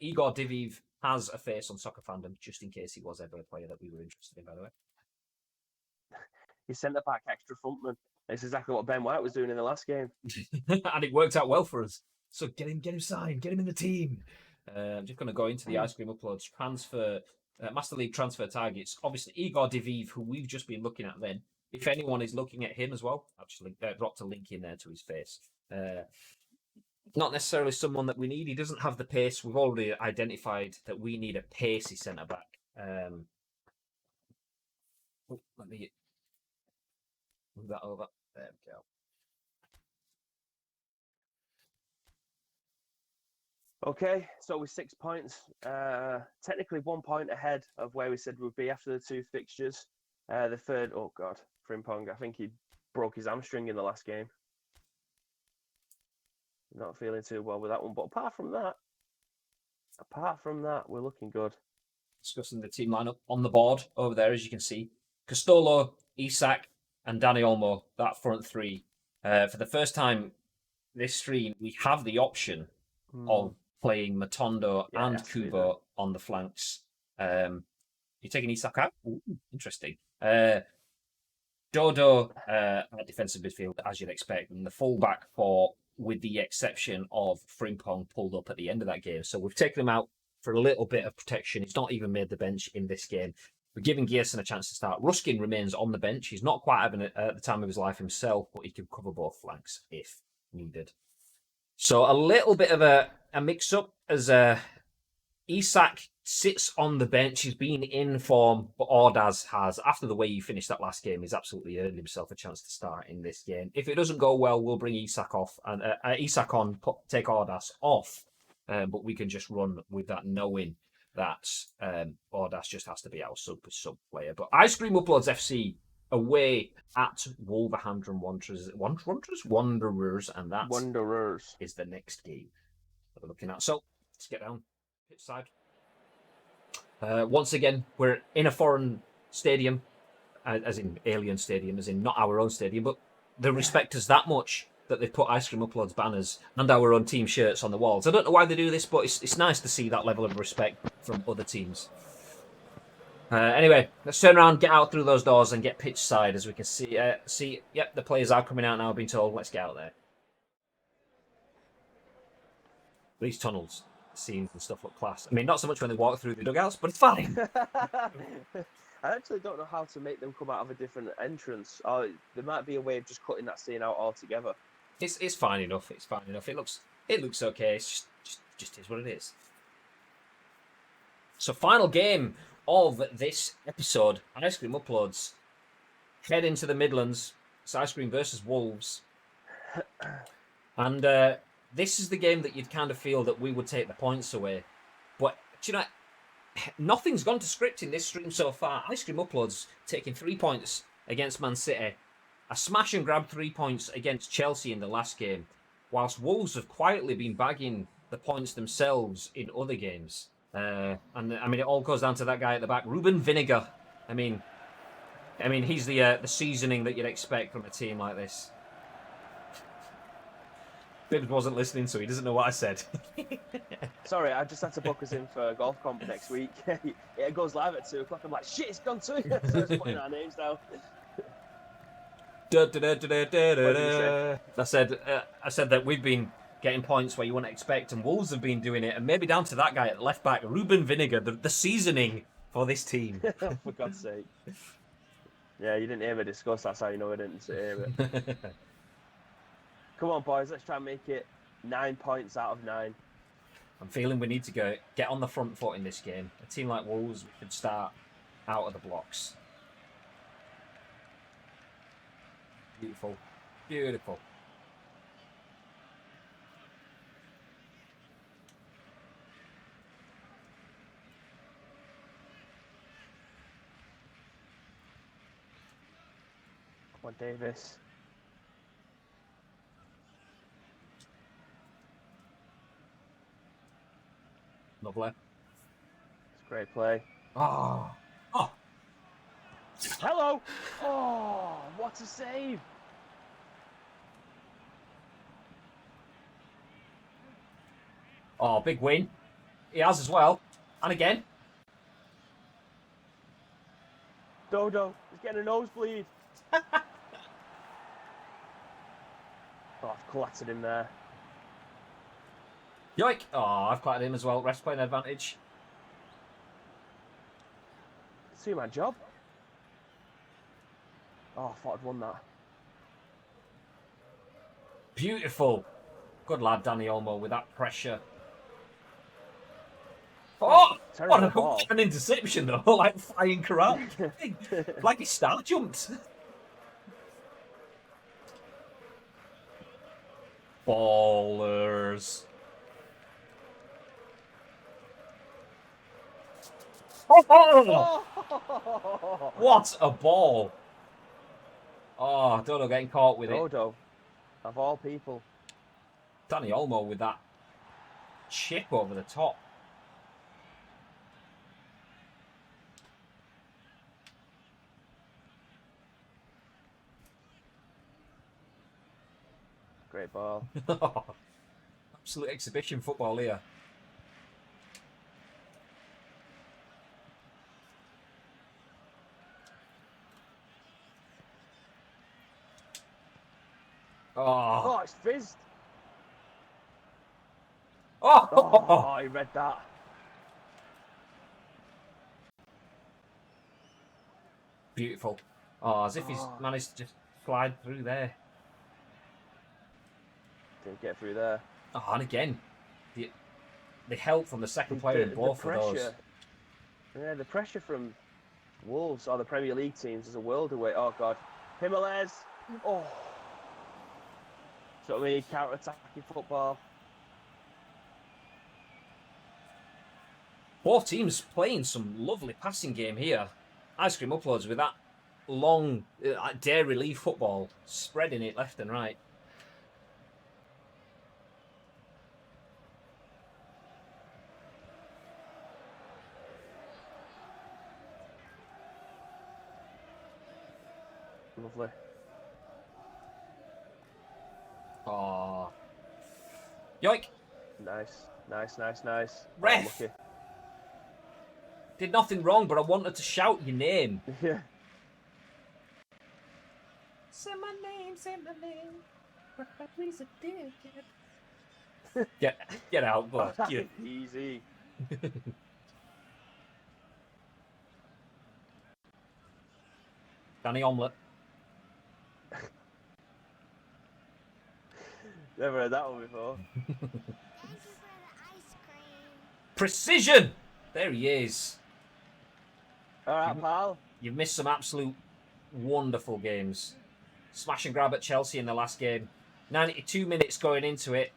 Igor Diviv has a face on Soccer Fandom, just in case he was ever a player that we were interested in, by the way. He's centre back extra frontman. It's exactly what Ben White was doing in the last game. And it worked out well for us. So get him signed, get him in the team. I'm just going to go into the Ice Cream Uploads transfer, Master League transfer targets. Obviously, Igor Diviv, who we've just been looking at then. If anyone is looking at him as well, actually, dropped a link in there to his face. Not necessarily someone that we need. He doesn't have the pace. We've already identified that we need a pacey centre back. Let me move that over. There we go. Okay, so with 6 points, technically 1 point ahead of where we said we'd be after the two fixtures. The third, oh God, Frimpong, I think he broke his hamstring in the last game. Not feeling too well with that one, but apart from that, we're looking good. Discussing the team lineup on the board over there, as you can see. Castolo, Isak, and Dani Olmo, that front three. For the first time this stream, we have the option of playing Matondo and Kubo on the flanks. You're taking Isak out? Ooh, interesting. Dodo at defensive midfield, as you'd expect, and the fullback with the exception of Frimpong, pulled up at the end of that game. So we've taken him out for a little bit of protection. He's not even made the bench in this game. We're giving Gerson a chance to start. Ruskin remains on the bench. He's not quite having it at the time of his life himself, but he can cover both flanks if needed. So a little bit of a mix-up as Isak sits on the bench. He's been in form, but Ordaz has. After the way he finished that last game, he's absolutely earned himself a chance to start in this game. If it doesn't go well, we'll bring Isak off and Isak on, take Ordaz off. But we can just run with that, knowing that Ordaz just has to be our sub player. But Ice Cream Uploads FC away at Wolverhampton Wanderers, and that is the next game that we're looking at. So let's get down pitch side. Once again, we're in a foreign stadium, as in alien stadium, as in not our own stadium, but they respect us that much that they've put Ice Cream Uploads banners and our own team shirts on the walls. I don't know why they do this, but it's nice to see that level of respect from other teams. Anyway, let's turn around, get out through those doors, and get pitch side as we can see. Yep, the players are coming out now. I've been told. Let's get out there. These tunnels, scenes and stuff look class. I mean, not so much when they walk through the dugouts, but it's fine. I actually don't know how to make them come out of a different entrance. Or there might be a way of just cutting that scene out altogether. It's fine enough. It's fine enough. It looks okay. It's just is what it is. So final game of this episode, Ice Cream Uploads. Head into the Midlands. It's Ice Cream versus Wolves. And this is the game that you'd kind of feel that we would take the points away. But, do you know, nothing's gone to script in this stream so far. Ice Cream Uploads taking 3 points against Man City. A smash and grab 3 points against Chelsea in the last game. Whilst Wolves have quietly been bagging the points themselves in other games. And I mean, it all goes down to that guy at the back, Ruben Vinegar. I mean, he's the seasoning that you'd expect from a team like this. Bibbs wasn't listening, so he doesn't know what I said. Sorry, I just had to book us in for golf comp next week. It goes live at 2 o'clock. I'm like, shit, it's gone too. So it's putting our names down. I said that we've been getting points where you wouldn't expect, and Wolves have been doing it, and maybe down to that guy at left back, Ruben Vinegar, the seasoning for this team. For God's sake. Yeah, you didn't hear me discuss. That's how you know I didn't hear it. Come on, boys. Let's try and make it 9 points out of 9. I'm feeling we need to get on the front foot in this game. A team like Wolves, we could start out of the blocks. Beautiful. Beautiful. Come on, Davis. Lovely. It's a great play. Oh. Oh. Hello! Oh, what a save! Oh, big win. He has as well. And again. Dodo is getting a nosebleed. Oh, I've clattered him there. Yoink! Oh, I've clattered him as well. Rest playing advantage. See my job. Oh, I thought I'd won that. Beautiful. Good lad, Danny Olmo, with that pressure. Oh! What an interception, though. Like flying karate. Like he star jumped. Ballers. Oh! What a ball. Oh, Dodo getting caught with Dodo, of all people. Danny Olmo with that chip over the top. Great ball. Absolute exhibition football here. Oh, it's fizzed. Oh, he read that. Beautiful. Oh, as if he's managed to just slide through there. Didn't get through there. Oh, and again, the help from the second player in both of those. Yeah, the pressure from Wolves or the Premier League teams is a world away. Oh, God. Himalayas. Oh. So we need counter-attacking football. Both teams playing some lovely passing game here. Ice Cream Uploads with that long dare relief football, spreading it left and right. Lovely. Oh. Yoink. Nice. Oh, Ref. lucky. Did nothing wrong, but I wanted to shout your name. Yeah. Say my name, say my name. Get out, boy. Easy. Danny Omelette. Never heard that one before. Thank you for the ice cream. Precision! There he is. All right, pal. You've missed some absolute wonderful games. Smash and grab at Chelsea in the last game. 92 minutes going into it.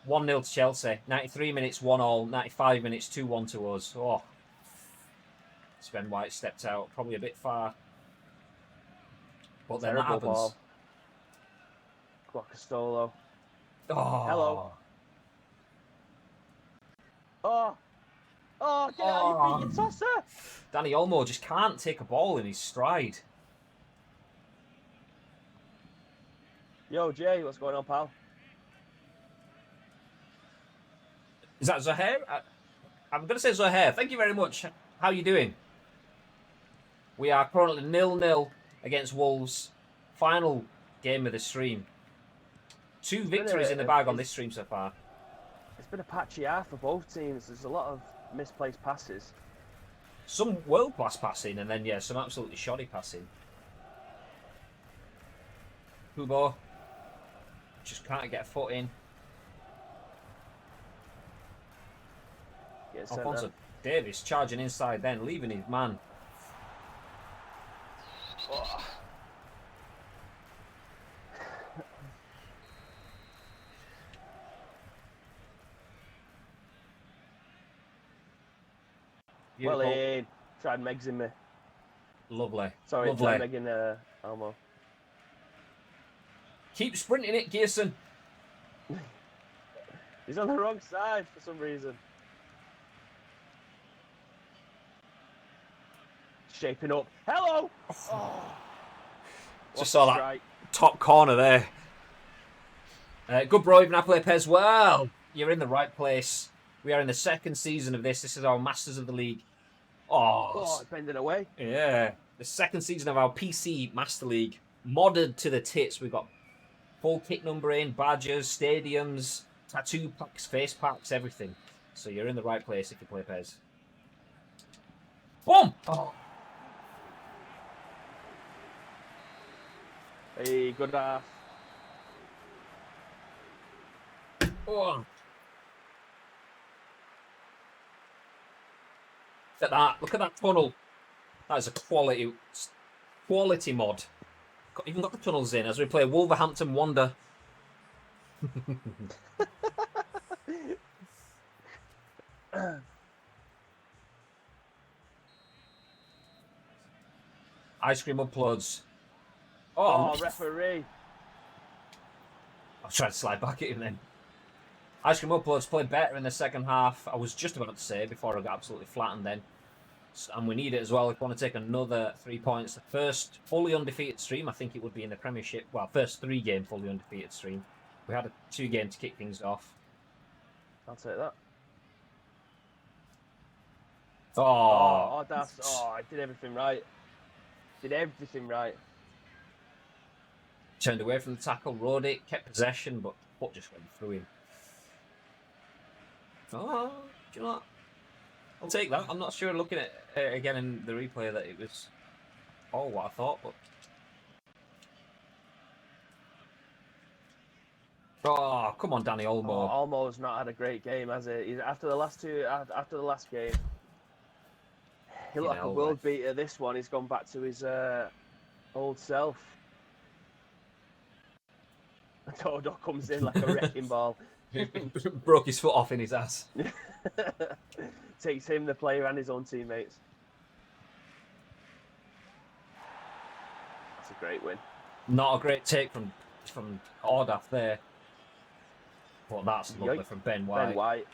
1-0 to Chelsea. 93 minutes, 1-1. 95 minutes, 2-1 to us. Oh. Sven White stepped out. Probably a bit far. But then that happens. Ball. Guacastolo. Oh. Hello. Oh, get out of your feet, you tosser! Danny Olmo just can't take a ball in his stride. Yo, Jay, what's going on, pal? Is that Zohair? I'm going to say Zohair. Thank you very much. How are you doing? We are currently 0-0 against Wolves. Final game of the stream. 2 victories in the bag on this stream so far. It's been a patchy half for both teams. There's a lot of misplaced passes. Some world-class passing and then, yeah, some absolutely shoddy passing. Kubo just can't get a foot in. Alphonso Davis charging inside then, leaving his man. Oh. Well in. Tried Megs in me. Lovely. Sorry, Lovely. tried Meg in Elmo. Keep sprinting it, Gearson. He's on the wrong side for some reason. Shaping up. Hello! Oh. Just saw that top corner there. Good bro, even I play PES well. You're in the right place. We are in the 2nd season of this. This is our Masters of the League. Oh, bending away. Yeah. The 2nd season of our PC Master League. Modded to the tits. We've got full kit numbering, badges, stadiums, tattoo packs, face packs, everything. So you're in the right place if you play PES. Boom! Oh. Hey, good half. Oh. Look at that. Look at that tunnel. That is a quality mod. Even got the tunnels in as we play Wolverhampton Wonder. Ice cream uploads. Oh, referee. I'll try to slide back at him then. Ice cream uploads played better in the second half. I was just about to say before I got absolutely flattened then. And we need it as well if we want to take another 3 points. The first fully undefeated stream, I think it would be in the Premiership. Well, first 3-game fully undefeated stream. We had a 2-game to kick things off. I'll take that. Oh, that's... Oh, I did everything right. Turned away from the tackle, rode it, kept possession, but foot just went through him. Oh, do you know what? I'll take that. I'm not sure looking at it again in the replay that it was what I thought, but... Oh, come on, Danny Olmo. Oh, Olmo's not had a great game, has he? After the last game, he looked like a world beater. This one, he's gone back to his old self. Toto comes in like a wrecking ball. Broke his foot off in his ass. Takes him, the player, and his own teammates. That's a great win. Not a great take from Ordaf there. But that's lovely from Ben White. Ben White.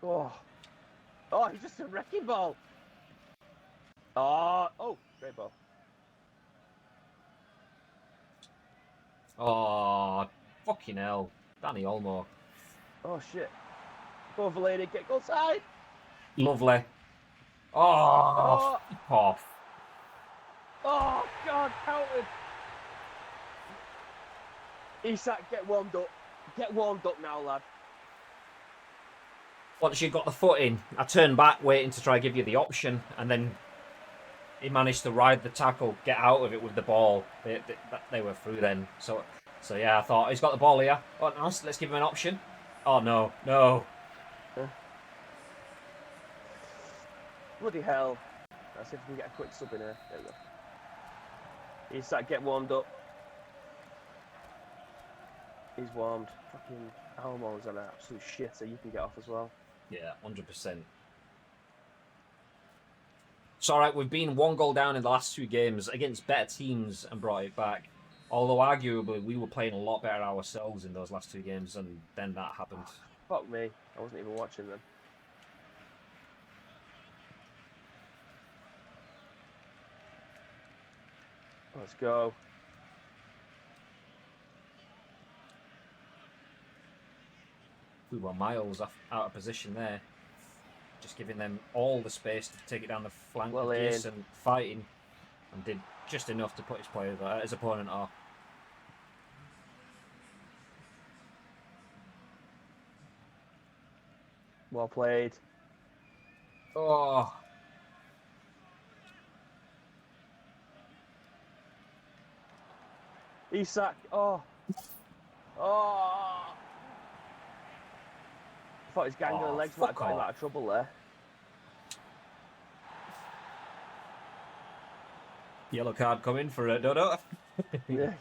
Oh, he's just a wrecking ball. Oh, great ball. Oh, fucking hell. Danny Olmo. Oh shit! Go over, lady. Get goal side. Lovely. Oh, Oh, fuck off. oh God! Counted. Isak, get warmed up. Get warmed up now, lad. Once you got the foot in, I turned back waiting to try and give you the option, and then he managed to ride the tackle, get out of it with the ball. They were through then. So yeah, I thought he's got the ball here. Oh, nice. Let's give him an option. Oh no, no. Bloody hell! Let's see if we can get a quick sub in here. There we go. Isak, get warmed up. He's warmed. Fucking Almo's an absolute shitter. You can get off as well. Yeah, 100%. It's all right. We've been 1 goal down in the last 2 games against better teams and brought it back. Although arguably we were playing a lot better ourselves in those last 2 games, and then that happened. Fuck me. I wasn't even watching them. Let's go. We were miles out of position there. Just giving them all the space to take it down the flank. Well Jason fighting and did just enough to put his opponent off. Well played. Oh, Isak. Oh. Oh. I thought his gangling legs might have got him out of trouble there. yellow card coming for Dodo. Yeah.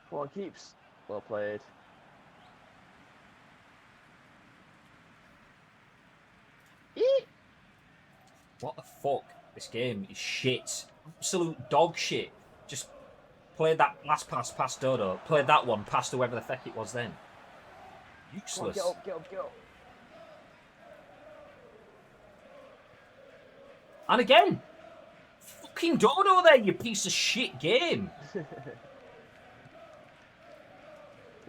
Come on, keeps. Well played. Eek. What the fuck? This game is shit. Absolute dog shit. Just played that last pass past Dodo. Played that one past whoever the feck it was then. Useless. Come on, get up, get up. And again, fucking Dodo there, you piece of shit game. There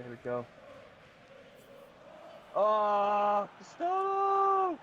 we go. Oh, stop!